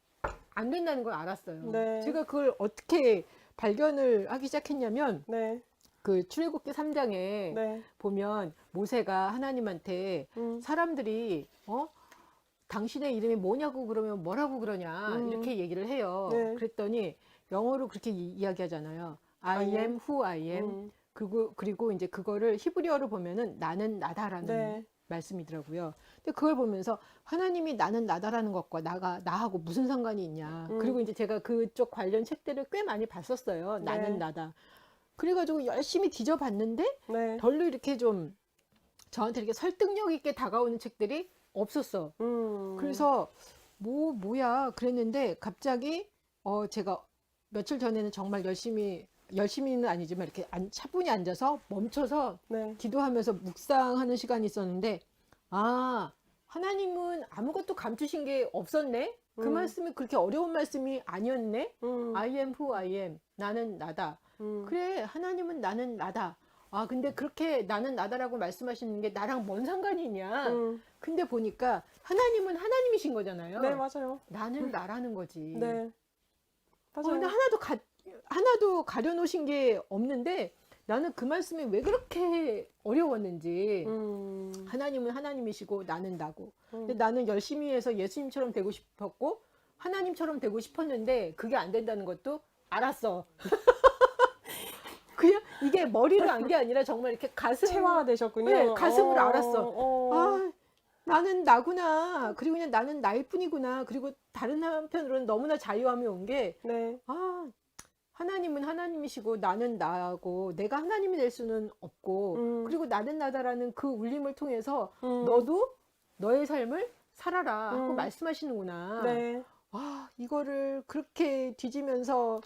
안 된다는 걸 알았어요. 네. 제가 그걸 어떻게 발견을 하기 시작했냐면 네. 그 출애굽기 3장에 네. 보면 모세가 하나님한테 사람들이 당신의 이름이 뭐냐고 그러면 뭐라고 그러냐 이렇게 얘기를 해요. 네. 그랬더니 영어로 그렇게 이야기하잖아요. I am who I am. 그리고 이제 그거를 히브리어로 보면은 나는 나다라는 네. 말씀이더라고요. 근데 그걸 보면서 하나님이 나는 나다라는 것과 나하고 무슨 상관이 있냐. 그리고 이제 제가 그쪽 관련 책들을 꽤 많이 봤었어요. 네. 나는 나다. 그래가지고 열심히 뒤져봤는데 네. 별로 이렇게 좀 저한테 이렇게 설득력 있게 다가오는 책들이 없었어. 그래서 뭐야 그랬는데 갑자기 제가 며칠 전에는 정말 열심히는 아니지만 이렇게 차분히 앉아서 멈춰서 네. 기도하면서 묵상하는 시간이 있었는데 하나님은 아무것도 감추신 게 없었네. 그 말씀이 그렇게 어려운 말씀이 아니었네. I am who I am. 나는 나다. 그래, 하나님은 나는 나다. 근데 그렇게 나는 나다라고 말씀하시는 게 나랑 뭔 상관이 있냐. 근데 보니까 하나님은 하나님이신 거잖아요. 네, 맞아요. 나는 나라는 거지. 네. 맞아요. 근데 하나도 가려놓으신 게 없는데 나는 그 말씀이 왜 그렇게 어려웠는지. 하나님은 하나님이시고 나는 나고. 근데 나는 열심히 해서 예수님처럼 되고 싶었고 하나님처럼 되고 싶었는데 그게 안 된다는 것도 알았어. 그냥 이게 머리로 안 게 아니라 정말 이렇게 체화가 되셨군요. 네, 가슴으로 알았어. 나는 나구나. 그리고 그냥 나는 나일 뿐이구나. 그리고 다른 한편으로는 너무나 자유함이 온 게 네. 하나님은 하나님이시고 나는 나고 내가 하나님이 될 수는 없고 그리고 나는 나다라는 그 울림을 통해서 너도 너의 삶을 살아라 하고 말씀하시는구나. 네. 이거를 그렇게 뒤지면서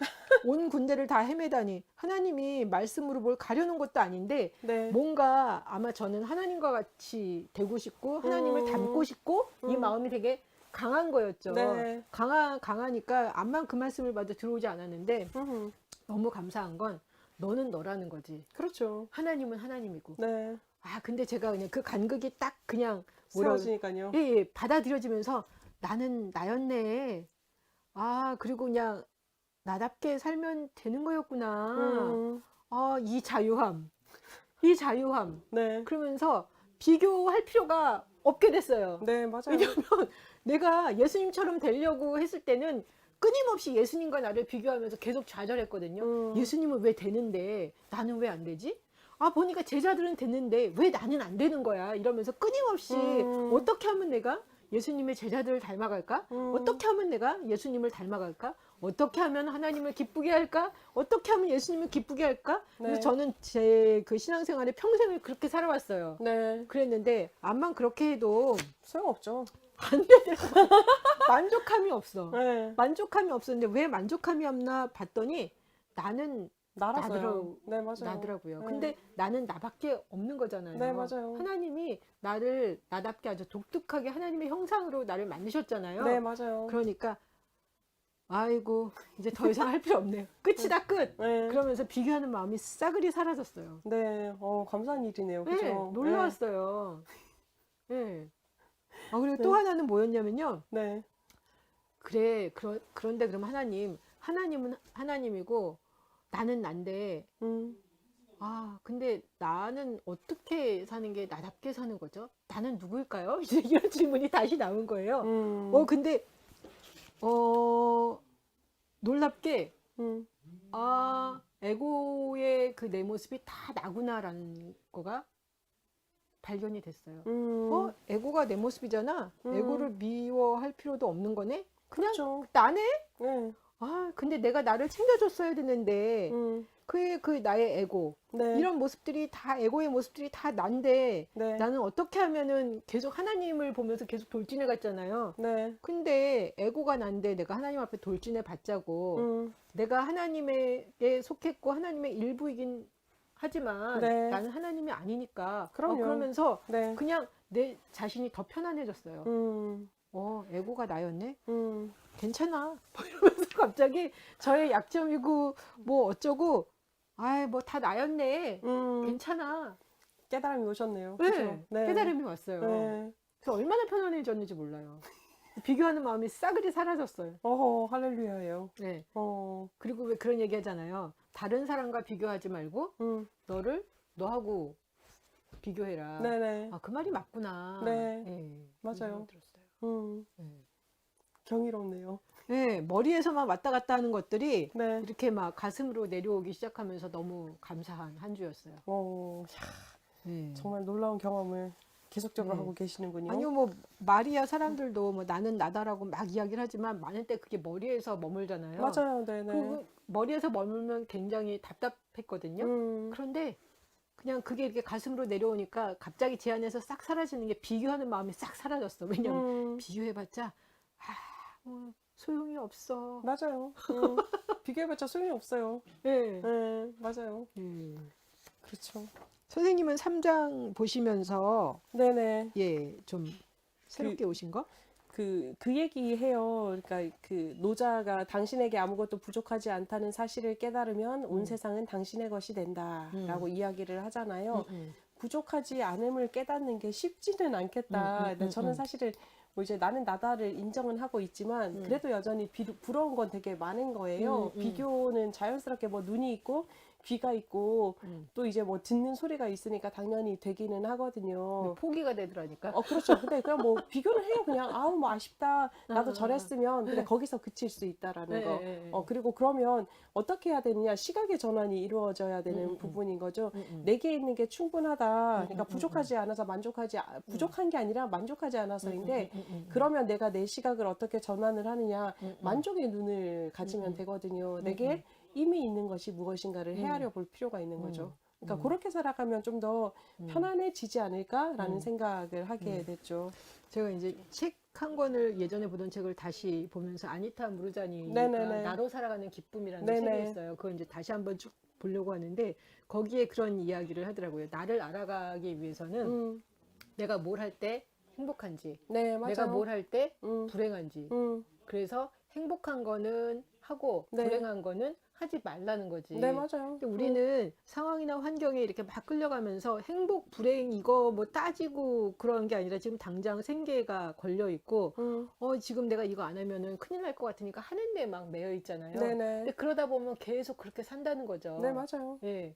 온 군대를 다 헤매다니 하나님이 말씀으로 뭘 가려놓은 것도 아닌데 네. 뭔가 아마 저는 하나님과 같이 되고 싶고 하나님을 닮고 싶고 이 마음이 되게 강한 거였죠. 네. 강하니까 암만 그 말씀을 봐도 들어오지 않았는데 너무 감사한 건 너는 너라는 거지. 그렇죠. 하나님은 하나님이고. 네. 근데 제가 그냥 그 간극이 딱 그냥 세워지니까요. 예, 받아들여지면서 나는 나였네. 그리고 그냥 나답게 살면 되는 거였구나. 이 자유함. 네. 그러면서 비교할 필요가 없게 됐어요. 네, 맞아요. 왜냐면 내가 예수님처럼 되려고 했을 때는 끊임없이 예수님과 나를 비교하면서 계속 좌절했거든요. 예수님은 왜 되는데 나는 왜 안 되지? 보니까 제자들은 됐는데 왜 나는 안 되는 거야? 이러면서 끊임없이 어떻게 하면 내가 예수님의 제자들을 닮아갈까? 어떻게 하면 내가 예수님을 닮아갈까? 어떻게 하면 하나님을 기쁘게 할까? 어떻게 하면 예수님을 기쁘게 할까? 그래서 네. 저는 제 그 신앙생활에 평생을 그렇게 살아왔어요. 네. 그랬는데 암만 그렇게 해도 소용없죠. 안 되더라고요. 만족함이 없어. 네. 만족함이 없었는데 왜 만족함이 없나 봤더니 나는 나라서요. 네, 맞아요. 나더라고요. 네. 근데 나는 나밖에 없는 거잖아요. 네, 맞아요. 하나님이 나를 나답게 아주 독특하게 하나님의 형상으로 나를 만드셨잖아요. 네, 맞아요. 그러니까 아이고 이제 더 이상 할 필요 없네요. 끝이다 끝. 네. 그러면서 비교하는 마음이 싸그리 사라졌어요. 네. 감사한 일이네요. 네, 그죠? 놀라웠어요. 네. 그리고 네. 또 하나는 뭐였냐면요. 네. 그런데 그럼 하나님은 하나님이고 나는 난데 근데 나는 어떻게 사는 게 나답게 사는 거죠? 나는 누구일까요? 이제 이런 질문이 다시 나온 거예요. 근데 놀랍게 에고의 그 내 모습이 다 나구나라는 거가 발견이 됐어요. 에고가 내 모습이잖아. 에고를 미워할 필요도 없는 거네. 그냥 그렇죠. 나네. 네. 근데 내가 나를 챙겨줬어야 되는데 그 나의 에고 네. 이런 모습들이 다 에고의 모습들이 다 난데 네. 나는 어떻게 하면은 계속 하나님을 보면서 계속 돌진해 갔잖아요. 네. 근데 에고가 난데 내가 하나님 앞에 돌진해 봤자고 내가 하나님에게 속했고 하나님의 일부이긴 하지만 네. 나는 하나님이 아니니까 그럼요. 그러면서 네. 그냥 내 자신이 더 편안해졌어요. 에고가 나였네? 괜찮아. 뭐 이러면서 갑자기 저의 약점이고 뭐 어쩌고 뭐 다 나였네. 괜찮아. 깨달음이 오셨네요. 네, 그죠? 네. 깨달음이 왔어요. 네. 그래서 얼마나 편안해졌는지 몰라요. 비교하는 마음이 싸그리 사라졌어요. 할렐루야예요. 네. 그리고 왜 그런 얘기 하잖아요. 다른 사람과 비교하지 말고 너하고 비교해라. 네네. 그 말이 맞구나. 네. 그런 맞아요. 생각이 들었어요. 경이롭네요. 네, 머리에서만 왔다 갔다 하는 것들이 네. 이렇게 막 가슴으로 내려오기 시작하면서 너무 감사한 한 주였어요. 네. 정말 놀라운 경험을 계속적으로 네. 하고 계시는군요. 아니요, 뭐 마리아 사람들도 뭐 나는 나다라고 막 이야기를 하지만 많을 때 그게 머리에서 머물잖아요. 맞아요. 네네. 그 머리에서 머물면 굉장히 답답했거든요. 그런데 그냥 그게 이렇게 가슴으로 내려오니까 갑자기 제 안에서 싹 사라지는 게 비교하는 마음이 싹 사라졌어. 왜냐면 비교해봤자 뭐 소용이 없어. 맞아요. 비교해봤자 소용이 없어요. 네. 네, 맞아요. 그렇죠. 선생님은 3장 보시면서 네네. 좀 새롭게 오신 거? 그 얘기해요. 그러니까 그 노자가 당신에게 아무것도 부족하지 않다는 사실을 깨달으면 온 세상은 당신의 것이 된다라고 이야기를 하잖아요. 부족하지 않음을 깨닫는 게 쉽지는 않겠다. 근데 저는 사실은 뭐 이제 나는 나다를 인정은 하고 있지만 그래도 여전히 부러운 건 되게 많은 거예요. 비교는 자연스럽게 뭐 눈이 있고 귀가 있고 또 이제 뭐 듣는 소리가 있으니까 당연히 되기는 하거든요. 포기가 되더라니까. 그렇죠. 근데 그냥 뭐 비교를 해요. 그냥 뭐 아쉽다. 나도 저랬으면 근데 거기서 그칠 수 있다라는 거. 그리고 그러면 어떻게 해야 되느냐? 시각의 전환이 이루어져야 되는 부분인 거죠. 내게 있는 게 충분하다. 그러니까 부족하지 않아서 부족한 게 아니라 만족하지 않아서인데 그러면 내가 내 시각을 어떻게 전환을 하느냐? 만족의 눈을 가지면 되거든요. 내게 이미 있는 것이 무엇인가를 헤아려 볼 필요가 있는 거죠. 그러니까 그렇게 살아가면 좀 더 편안해지지 않을까라는 생각을 하게 됐죠. 제가 이제 책 한 권을 예전에 보던 책을 다시 보면서 아니타 무르자니가 네네네. 나로 살아가는 기쁨이라는 네네. 책이 있어요. 그걸 이제 다시 한번 쭉 보려고 하는데 거기에 그런 이야기를 하더라고요. 나를 알아가기 위해서는 내가 뭘 할 때 행복한지, 네, 맞아요. 내가 뭘 할 때 불행한지. 그래서 행복한 거는 하고 네. 불행한 거는 하지 말라는 거지. 네, 맞아요. 근데 우리는 상황이나 환경에 이렇게 막 끌려가면서 행복, 불행 이거 뭐 따지고 그런 게 아니라 지금 당장 생계가 걸려 있고 지금 내가 이거 안 하면은 큰일 날 것 같으니까 하는 데 막 매여 있잖아요. 네네. 근데 그러다 보면 계속 그렇게 산다는 거죠. 네, 맞아요. 예.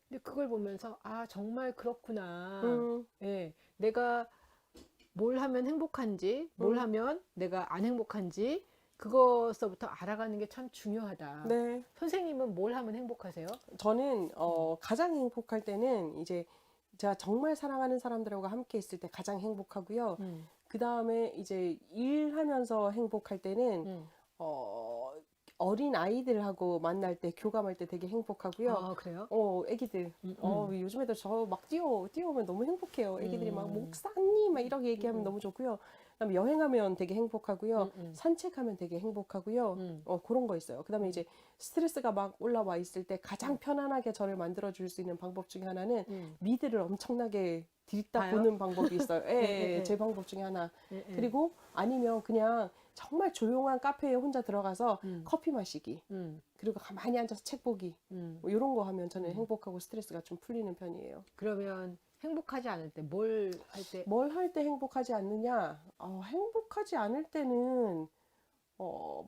근데 그걸 보면서 정말 그렇구나. 예. 내가 뭘 하면 행복한지, 뭘 하면 내가 안 행복한지 그것서부터 알아가는 게 참 중요하다. 네. 선생님은 뭘 하면 행복하세요? 저는 가장 행복할 때는 이제 제가 정말 사랑하는 사람들하고 함께 있을 때 가장 행복하고요. 그 다음에 이제 일하면서 행복할 때는 어린 아이들하고 만날 때 교감할 때 되게 행복하고요. 아, 그래요? 애기들. 요즘 애들 저 막 뛰어오면 너무 행복해요. 애기들이 막 목사님 막 이렇게 얘기하면 너무 좋고요. 그다음에 여행하면 되게 행복하고요. 산책하면 되게 행복하고요. 그런 거 있어요. 그다음에 이제 스트레스가 막 올라와 있을 때 가장 편안하게 저를 만들어 줄 수 있는 방법 중에 하나는 미드를 엄청나게 들다 봐요? 보는 방법이 있어요. 예. 제 방법 중에 하나. 예. 그리고 아니면 그냥 정말 조용한 카페에 혼자 들어가서 커피 마시기. 그리고 가만히 앉아서 책 보기. 뭐 이런 거 하면 저는 행복하고 스트레스가 좀 풀리는 편이에요. 그러면 행복하지 않을 때 뭘 할 때? 뭘 할 때 행복하지 않느냐? 행복하지 않을 때는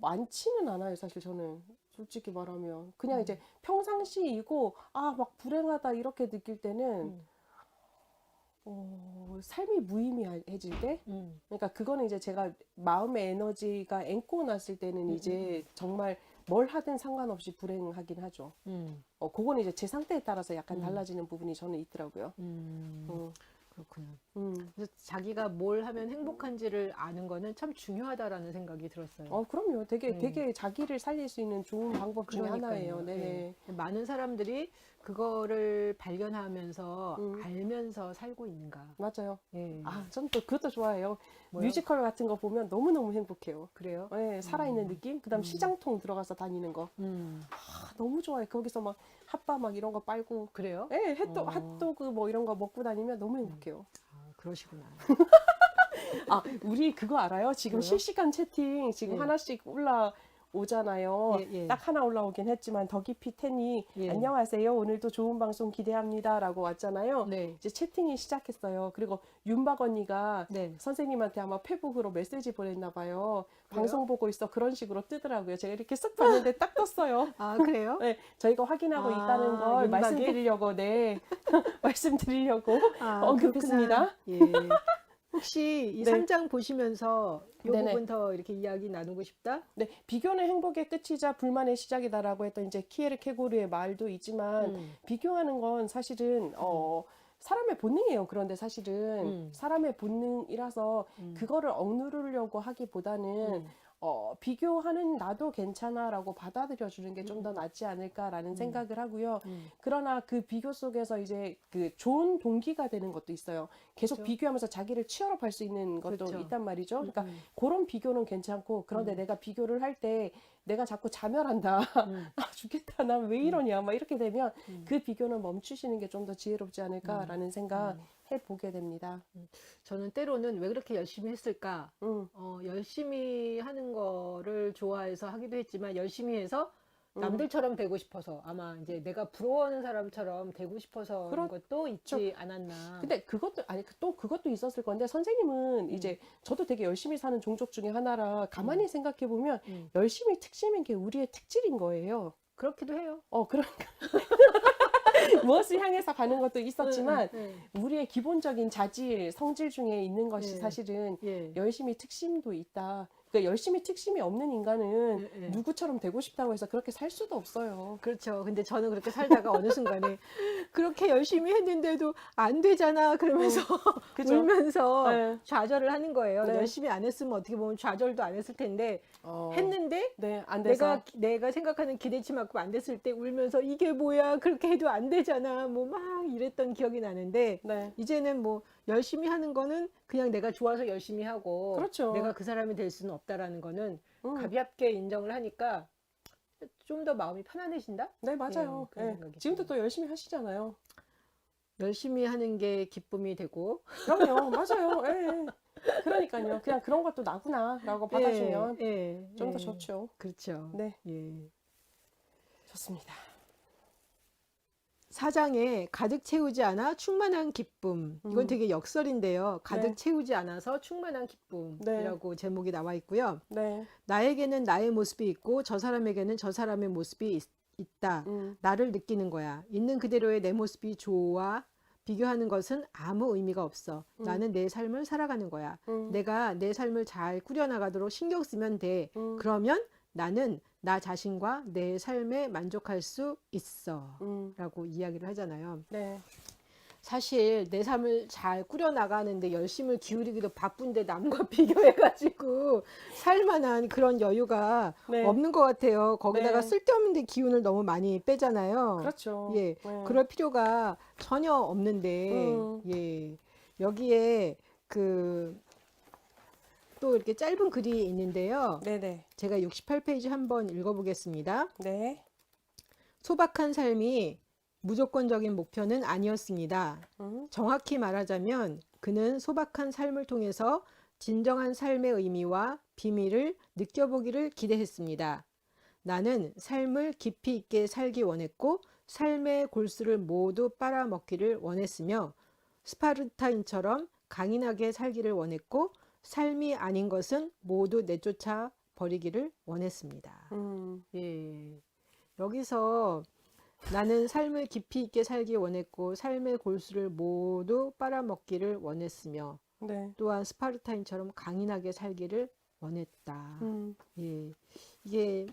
많지는 않아요. 사실 저는 솔직히 말하면 그냥 이제 평상시이고 막 불행하다 이렇게 느낄 때는 삶이 무의미해질 때, 그러니까 그거는 이제 제가 마음의 에너지가 앵꼬 났을 때는 이제 정말 뭘 하든 상관없이 불행하긴 하죠. 그거는 이제 제 상태에 따라서 약간 달라지는 부분이 저는 있더라고요. 그렇군요. 그래서 자기가 뭘 하면 행복한지를 아는 거는 참 중요하다라는 생각이 들었어요. 그럼요. 되게 자기를 살릴 수 있는 좋은 방법 중에 그러니까요. 하나예요. 네네. 네. 많은 사람들이 그거를 발견하면서 알면서 살고 있는가. 맞아요. 예. 전 또 그것도 좋아해요. 뭐요? 뮤지컬 같은 거 보면 너무너무 행복해요. 그래요? 네, 살아있는 느낌? 그 다음 시장통 들어가서 다니는 거. 너무 좋아해. 거기서 막 핫바 막 이런 거 빨고. 그래요? 네, 핫도그 뭐 이런 거 먹고 다니면 너무 행복해요. 그러시구나. 우리 그거 알아요? 지금 뭐요? 실시간 채팅 지금 예. 하나씩 올라오잖아요. 예. 딱 하나 올라오긴 했지만 더 깊이 텐이 예. 안녕하세요. 오늘도 좋은 방송 기대합니다. 라고 왔잖아요. 네. 이제 채팅이 시작했어요. 그리고 윤박 언니가 네. 선생님한테 아마 페북으로 메시지 보냈나 봐요. 그래요? 방송 보고 있어. 그런 식으로 뜨더라고요. 제가 이렇게 쓱 봤는데 딱 떴어요. 아, 그래요? 네, 저희가 확인하고 있다는 걸 윤박이? 말씀드리려고 말씀드리려고 아, 언급했습니다. 그렇구나. 예. 혹시 이 네. 3장 보시면서 이 네네. 부분 더 이렇게 이야기 나누고 싶다? 네, 비교는 행복의 끝이자 불만의 시작이다라고 했던 이제 키에르 케고르의 말도 있지만 비교하는 건 사실은 사람의 본능이에요. 그런데 사실은 사람의 본능이라서 그거를 억누르려고 하기보다는 비교하는 나도 괜찮아라고 받아들여 주는 게 좀 더 낫지 않을까라는 생각을 하고요. 그러나 그 비교 속에서 이제 그 좋은 동기가 되는 것도 있어요. 계속 그렇죠. 비교하면서 자기를 치열업할 수 있는 것도 그렇죠. 있단 말이죠. 그러니까 그런 비교는 괜찮고 그런데 내가 비교를 할 때 내가 자꾸 자멸한다. 죽겠다. 난 왜 이러냐. 막 이렇게 되면 그 비교는 멈추시는 게 좀 더 지혜롭지 않을까라는 생각 해보게 됩니다. 저는 때로는 왜 그렇게 열심히 했을까? 열심히 하는 거를 좋아해서 하기도 했지만 열심히 해서 남들처럼 되고 싶어서 아마 이제 내가 부러워하는 사람처럼 되고 싶어서 그런 것도 있지 않았나. 근데 그것도 아니 또 그것도 있었을 건데 선생님은 이제 저도 되게 열심히 사는 종족 중에 하나라 가만히 생각해 보면 열심히 특심인 게 우리의 특질인 거예요. 그렇기도 해요. 그러니까 무엇을 향해서 가는 것도 있었지만 우리의 기본적인 자질, 성질 중에 있는 것이 사실은 예. 열심히 특심도 있다. 그러니까 열심히 특심이 없는 인간은 누구처럼 되고 싶다고 해서 그렇게 살 수도 없어요. 그렇죠. 근데 저는 그렇게 살다가 어느 순간에 그렇게 열심히 했는데도 안 되잖아 그러면서 그죠? 울면서 네. 좌절을 하는 거예요. 네. 열심히 안 했으면 어떻게 보면 좌절도 안 했을 텐데 했는데 네, 안 돼서. 내가 생각하는 기대치만큼 안 됐을 때 울면서 이게 뭐야 그렇게 해도 안 되잖아 뭐 막 이랬던 기억이 나는데 네. 이제는 뭐 열심히 하는 거는 그냥 내가 좋아서 열심히 하고 그렇죠. 내가 그 사람이 될 수는 없다라는 거는 가볍게 인정을 하니까 좀 더 마음이 편안해진다? 네, 맞아요. 그런 네. 생각이 지금도 들어요. 또 열심히 하시잖아요. 열심히 하는 게 기쁨이 되고 그럼요. 맞아요. 예. 그러니까요. 그냥 그런 것도 나구나라고 받아주면 좀 더 좋죠. 그렇죠. 네. 예. 좋습니다. 4장에 가득 채우지 않아 충만한 기쁨. 이건 되게 역설인데요. 가득 네. 채우지 않아서 충만한 기쁨이라고 제목이 나와 있고요. 네. 나에게는 나의 모습이 있고 저 사람에게는 저 사람의 모습이 있다. 나를 느끼는 거야. 있는 그대로의 내 모습이 좋아. 비교하는 것은 아무 의미가 없어. 나는 내 삶을 살아가는 거야. 내가 내 삶을 잘 꾸려나가도록 신경 쓰면 돼. 그러면 나는 나 자신과 내 삶에 만족할 수 있어. 라고 이야기를 하잖아요. 네. 사실 내 삶을 잘 꾸려나가는데 열심을 기울이기도 바쁜데 남과 비교해가지고 살만한 그런 여유가 네. 없는 것 같아요. 거기다가 네. 쓸데없는 데 기운을 너무 많이 빼잖아요. 그렇죠. 예, 네. 그럴 필요가 전혀 없는데, 음. 예, 여기에 또 이렇게 짧은 글이 있는데요. 네네. 제가 68페이지 한번 읽어보겠습니다. 네. 소박한 삶이 무조건적인 목표는 아니었습니다. 음. 정확히 말하자면 그는 소박한 삶을 통해서 진정한 삶의 의미와 비밀을 느껴보기를 기대했습니다. 나는 삶을 깊이 있게 살기 원했고 삶의 골수를 모두 빨아먹기를 원했으며 스파르타인처럼 강인하게 살기를 원했고 삶이 아닌 것은 모두 내쫓아 버리기를 원했습니다. 예. 여기서 나는 삶을 깊이 있게 살기 원했고 삶의 골수를 모두 빨아먹기를 원했으며 네. 또한 스파르타인처럼 강인하게 살기를 원했다. 음. 예. 이게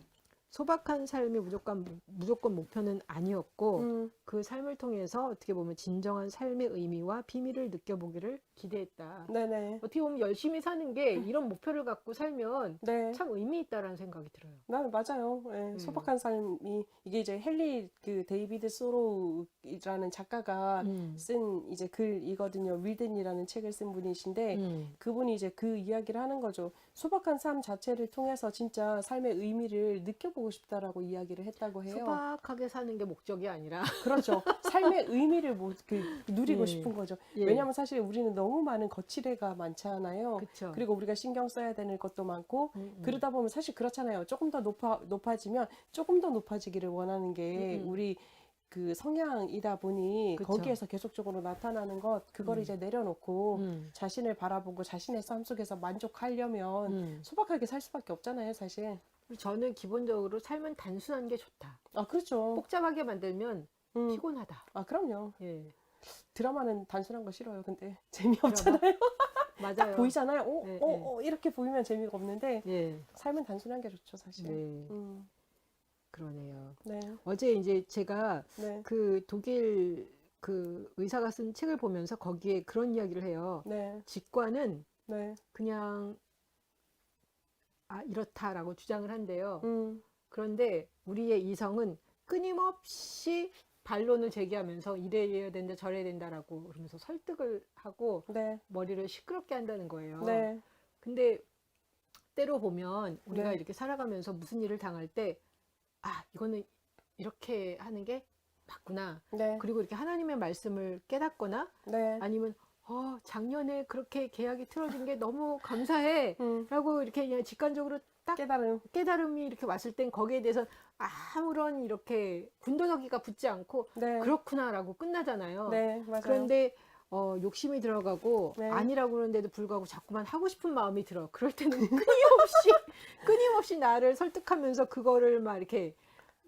소박한 삶이 무조건 목표는 아니었고 그 삶을 통해서 어떻게 보면 진정한 삶의 의미와 비밀을 느껴보기를 기대했다. 네네. 어떻게 보면 열심히 사는 게 이런 목표를 갖고 살면 네. 참 의미 있다라는 생각이 들어요. 맞아요. 예, 소박한 삶이 이게 이제 헨리 그 데이비드 소로우라는 작가가 쓴 이제 글이거든요. 윌든이라는 책을 쓴 분이신데 그분이 이제 그 이야기를 하는 거죠. 소박한 삶 자체를 통해서 진짜 삶의 의미를 느껴보고 싶다라고 이야기를 했다고 해요. 소박하게 사는 게 목적이 아니라 그렇죠. 삶의 의미를 누리고 예. 싶은 거죠. 예. 왜냐하면 사실 우리는 너무 많은 거치대가 많잖아요. 그쵸. 그리고 우리가 신경 써야 되는 것도 많고 그러다 보면 사실 그렇잖아요. 조금 더 높아지면 조금 더 높아지기를 원하는 게 우리 그 성향이다 보니 그쵸. 거기에서 계속적으로 나타나는 것 그걸 이제 내려놓고 자신을 바라보고 자신의 삶 속에서 만족하려면 소박하게 살 수밖에 없잖아요, 사실. 저는 기본적으로 삶은 단순한 게 좋다. 아, 그렇죠. 복잡하게 만들면 피곤하다. 아, 그럼요. 예. 드라마는 단순한 거 싫어요. 근데 재미없잖아요. 맞아요. 딱 보이잖아요. 네, 이렇게 보이면 재미가 없는데 예. 삶은 단순한 게 좋죠, 사실. 네. 그러네요. 네. 어제 이제 제가 네. 그 독일 그 의사가 쓴 책을 보면서 거기에 그런 이야기를 해요. 네. 직관은 네. 그냥 이렇다라고 주장을 한대요. 음. 그런데 우리의 이성은 끊임없이 반론을 제기하면서 이래야 된다 저래야 된다라고 그러면서 설득을 하고 네. 머리를 시끄럽게 한다는 거예요. 네. 근데 때로 보면 우리가 네. 이렇게 살아가면서 무슨 일을 당할 때 이거는 이렇게 하는 게 맞구나. 네. 그리고 이렇게 하나님의 말씀을 깨닫거나 네. 아니면 작년에 그렇게 계약이 틀어진 게 너무 감사해 라고 이렇게 그냥 직관적으로 딱 깨달음이 이렇게 왔을 땐 거기에 대해서 아무런 이렇게 군더더기가 붙지 않고 네. 그렇구나라고 끝나잖아요. 네. 맞아요. 그런데 욕심이 들어가고 네. 아니라고 그러는데도 불구하고 자꾸만 하고 싶은 마음이 들어. 그럴 때는 끊임없이 나를 설득하면서 그거를 막 이렇게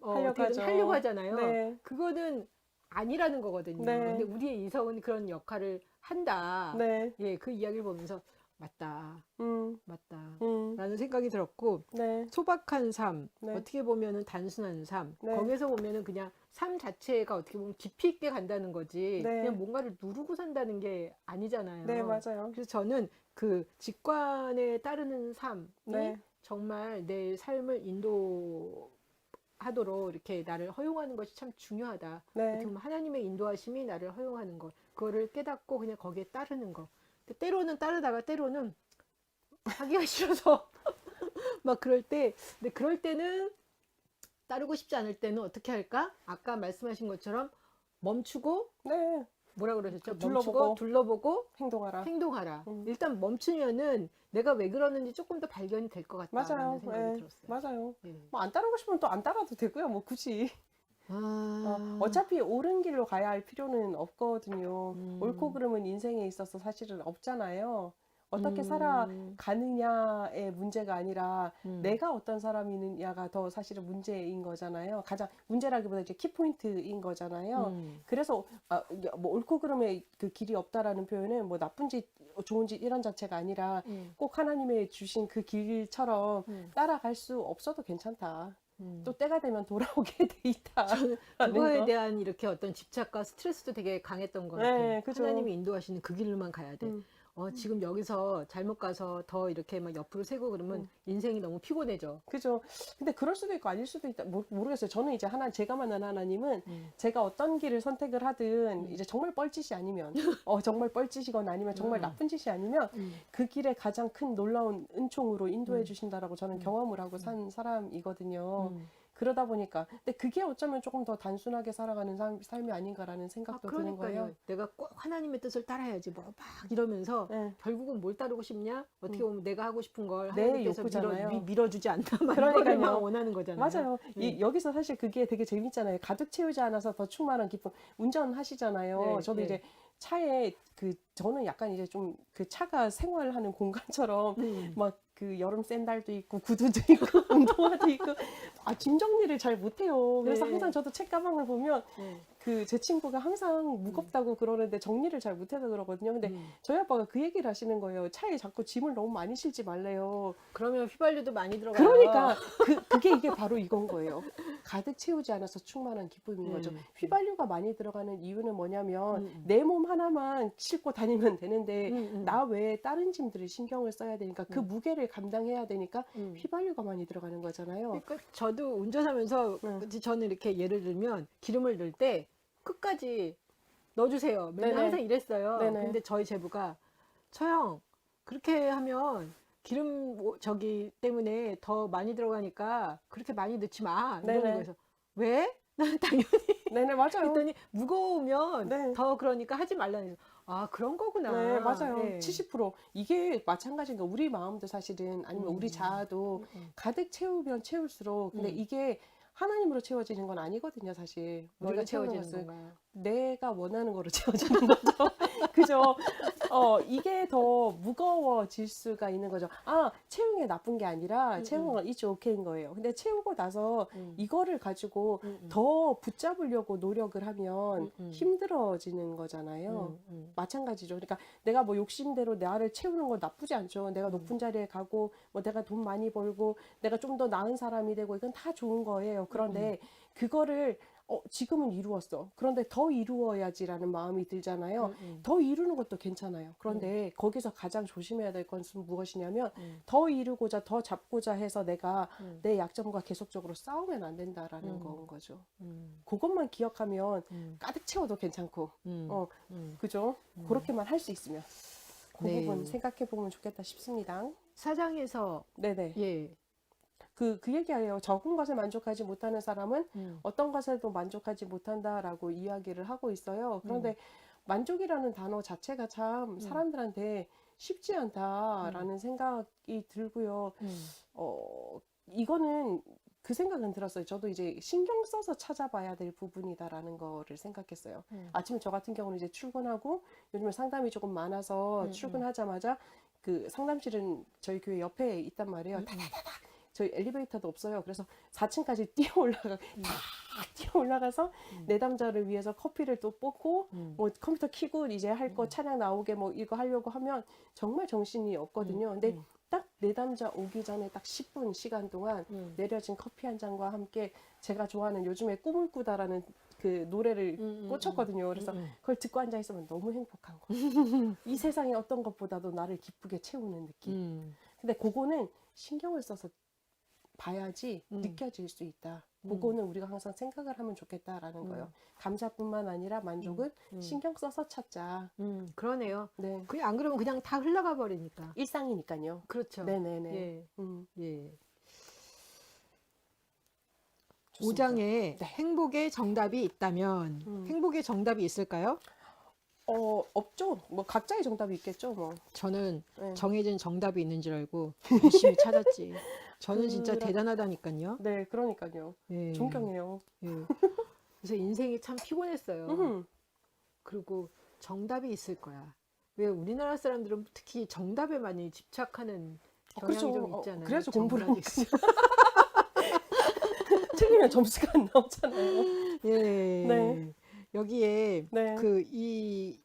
하려고 하잖아요. 네. 그거는 아니라는 거거든요. 네. 근데 우리의 이성은 그런 역할을 한다. 네. 예, 그 이야기를 보면서 맞다. 맞다. 음. 라는 생각이 들었고 네. 소박한 삶, 네. 어떻게 보면은 단순한 삶, 네. 거기서 보면은 그냥 삶 자체가 어떻게 보면 깊이 있게 간다는 거지 네. 그냥 뭔가를 누르고 산다는 게 아니잖아요. 네, 맞아요. 그래서 저는 그 직관에 따르는 삶이 네. 정말 내 삶을 인도하도록 이렇게 나를 허용하는 것이 참 중요하다. 네. 어떻게 보면 하나님의 인도하심이 나를 허용하는 것, 그거를 깨닫고 그냥 거기에 따르는 것. 근데 때로는 따르다가 때로는 하기가 싫어서 막 근데 그럴 때는 따르고 싶지 않을 때는 어떻게 할까? 아까 말씀하신 것처럼 멈추고 네. 뭐라 그러셨죠? 둘러보고. 둘러보고 행동하라. 일단 멈추면은 내가 왜 그러는지 조금 더 발견이 될 것 같다는 맞아요. 생각이 네. 들었어요. 맞아요. 네. 뭐 안 따르고 싶으면 또 안 따라도 되고요. 뭐 굳이. 어차피 옳은 길로 가야 할 필요는 없거든요. 옳고 그름은 인생에 있어서 사실은 없잖아요. 어떻게 살아가느냐의 문제가 아니라 내가 어떤 사람이느냐가 더 사실은 문제인 거잖아요. 가장 문제라기보다 이제 키포인트인 거잖아요. 그래서 뭐 옳고 그름의 그 길이 없다라는 표현은 뭐 나쁜 짓, 좋은 짓 이런 자체가 아니라 꼭 하나님의 주신 그 길처럼 따라갈 수 없어도 괜찮다. 또 때가 되면 돌아오게 돼 있다. 저는 그거에 대한 이렇게 어떤 집착과 스트레스도 되게 강했던 것 같아요. 네, 그죠. 하나님이 인도하시는 그 길로만 가야 돼. 지금 여기서 잘못 가서 더 이렇게 막 옆으로 새고 그러면 인생이 너무 피곤해져. 그죠. 근데 그럴 수도 있고 아닐 수도 있다. 모르겠어요. 저는 이제 제가 만난 하나님은 제가 어떤 길을 선택을 하든 이제 정말 뻘짓이 아니면, 정말 뻘짓이거나 아니면 정말 나쁜 짓이 아니면 그 길에 가장 큰 놀라운 은총으로 인도해 주신다라고 저는 경험을 하고 산 사람이거든요. 그러다 보니까 근데 그게 어쩌면 조금 더 단순하게 살아가는 삶이 아닌가라는 생각도 드는 거예요. 내가 꼭 하나님의 뜻을 따라야지 뭐 막 이러면서 네. 결국은 뭘 따르고 싶냐? 어떻게 보면 내가 하고 싶은 걸 내 하나님께서 욕구잖아요. 밀어주지 않나? 그러니까요. 원하는 거잖아요. 맞아요. 여기서 사실 그게 되게 재밌잖아요. 가득 채우지 않아서 더 충만한 기쁨. 운전하시잖아요. 네, 저도 네. 이제 차에 저는 약간 이제 좀 그 차가 생활하는 공간처럼 막 그 여름 샌들도 있고 구두도 있고 운동화도 있고 짐 정리를 잘 못해요. 그래서 네. 항상 저도 책가방을 보면 네. 제 친구가 항상 무겁다고 그러는데 정리를 잘 못해서 그러거든요. 근데 저희 아빠가 그 얘기를 하시는 거예요. 차에 자꾸 짐을 너무 많이 실지 말래요. 그러면 휘발유도 많이 들어가요. 그러니까 이게 바로 이건 거예요. 가득 채우지 않아서 충만한 기쁨인 거죠. 휘발유가 많이 들어가는 이유는 뭐냐면 내 몸 하나만 싣고 다니면 되는데 나 외에 다른 짐들을 신경을 써야 되니까 그 무게를 감당해야 되니까 휘발유가 많이 들어가는 거잖아요. 그러니까 저도 운전하면서 저는 이렇게 예를 들면 기름을 넣을 때 끝까지 넣어주세요. 맨날 네네. 항상 이랬어요. 네네. 근데 저희 제부가 처형 그렇게 하면 기름 저기 때문에 더 많이 들어가니까 그렇게 많이 넣지 마. 이러는 네네. 거예요. 왜? 나는 당연히 네네, 맞아요. 그랬더니 무거우면 네. 더 그러니까 하지 말라는 거예요. 아 그런 거구나. 네, 맞아요. 네. 70% 이게 마찬가지인 거. 우리 마음도 사실은 아니면 우리 자아도 가득 채우면 채울수록 근데 이게 하나님으로 채워지는 건 아니거든요, 사실. 뭘로 우리가 채우는 채워지는 것은 건가요? 내가 원하는 거로 채워지는 거죠. 그죠? 이게 더 무거워질 수가 있는 거죠. 채우는 게 나쁜 게 아니라 채우는 건 it's okay인 거예요. 근데 채우고 나서 이거를 가지고 더 붙잡으려고 노력을 하면 힘들어지는 거잖아요. 마찬가지죠. 그러니까 내가 뭐 욕심대로 나를 채우는 건 나쁘지 않죠. 내가 높은 자리에 가고 뭐 내가 돈 많이 벌고 내가 좀 더 나은 사람이 되고 이건 다 좋은 거예요. 그런데 그거를 지금은 이루었어. 그런데 더 이루어야지라는 마음이 들잖아요. 더 이루는 것도 괜찮아요. 그런데 거기서 가장 조심해야 될 것은 무엇이냐면 더 이루고자 더 잡고자 해서 내가 내 약점과 계속적으로 싸우면 안 된다라는 건 거죠. 그것만 기억하면 가득 채워도 괜찮고, 그죠? 그렇게만 할 수 있으면 그 네. 부분 생각해 보면 좋겠다 싶습니다. 사장에서 네네. 예. 그 얘기예요. 적은 것에 만족하지 못하는 사람은 어떤 것에도 만족하지 못한다라고 이야기를 하고 있어요. 그런데 만족이라는 단어 자체가 참 사람들한테 쉽지 않다라는 생각이 들고요. 이거는 그 생각은 들었어요. 저도 이제 신경 써서 찾아봐야 될 부분이다라는 거를 생각했어요. 아침에 저 같은 경우는 이제 출근하고 요즘에 상담이 조금 많아서 출근하자마자 그 상담실은 저희 교회 옆에 있단 말이에요. 저희 엘리베이터도 없어요. 그래서 4층까지 뛰어 올라가서 내담자를 위해서 커피를 또 뽑고 뭐 컴퓨터 켜고 이제 할 거 찬양 나오게 뭐 이거 하려고 하면 정말 정신이 없거든요. 근데 딱 내담자 오기 전에 딱 10분 시간 동안 내려진 커피 한 잔과 함께 제가 좋아하는 요즘에 꿈을 꾸다라는 그 노래를 꽂혔거든요. 그래서 그걸 듣고 앉아 있으면 너무 행복한 거. 이 세상의 어떤 것보다도 나를 기쁘게 채우는 느낌. 근데 그거는 신경을 써서 봐야지 느껴질 수 있다. 그거는 우리가 항상 생각을 하면 좋겠다라는 거예요. 감사뿐만 아니라 만족은 신경 써서 찾자. 그러네요. 네. 안 그러면 그냥 다 흘러가 버리니까. 일상이니까요. 그렇죠. 네네네. 예. 예. 좋습니다. 5장에 네. 행복의 정답이 있다면 행복의 정답이 있을까요? 없죠. 뭐 각자의 정답이 있겠죠. 뭐. 저는 네. 정해진 정답이 있는 줄 알고 열심히 찾았지. 저는 진짜 대단하다니까요. 네, 그러니까요. 예. 존경해요. 예. 그래서 인생이 참 피곤했어요. 그리고 정답이 있을 거야. 왜 우리나라 사람들은 특히 정답에 많이 집착하는 경향이 그렇죠. 좀 있잖아요. 그래서 공부를 정답이 하니까. 틀리면 점수가 안 나오잖아요. 예. 네. 여기에 네.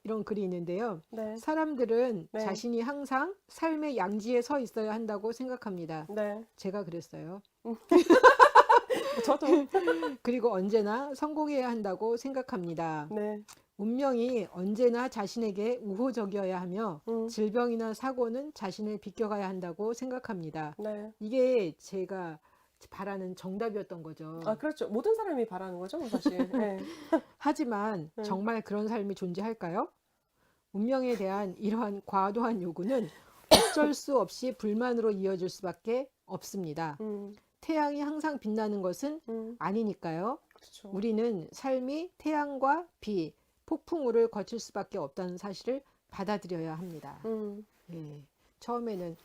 이런 글이 있는데요. 네. 사람들은 네. 자신이 항상 삶의 양지에 서 있어야 한다고 생각합니다. 네. 제가 그랬어요. 저도. 그리고 언제나 성공해야 한다고 생각합니다. 네. 운명이 언제나 자신에게 우호적이어야 하며 질병이나 사고는 자신을 비껴가야 한다고 생각합니다. 네. 이게 제가 바라는 정답이었던 거죠. 아, 그렇죠. 모든 사람이 바라는 거죠, 사실. 네. 하지만 네. 정말 그런 삶이 존재할까요? 운명에 대한 이러한 과도한 요구는 어쩔 수 없이 불만으로 이어질 수밖에 없습니다. 태양이 항상 빛나는 것은 아니니까요. 그렇죠. 우리는 삶이 태양과 비, 폭풍우를 거칠 수밖에 없다는 사실을 받아들여야 합니다. 예. 처음에는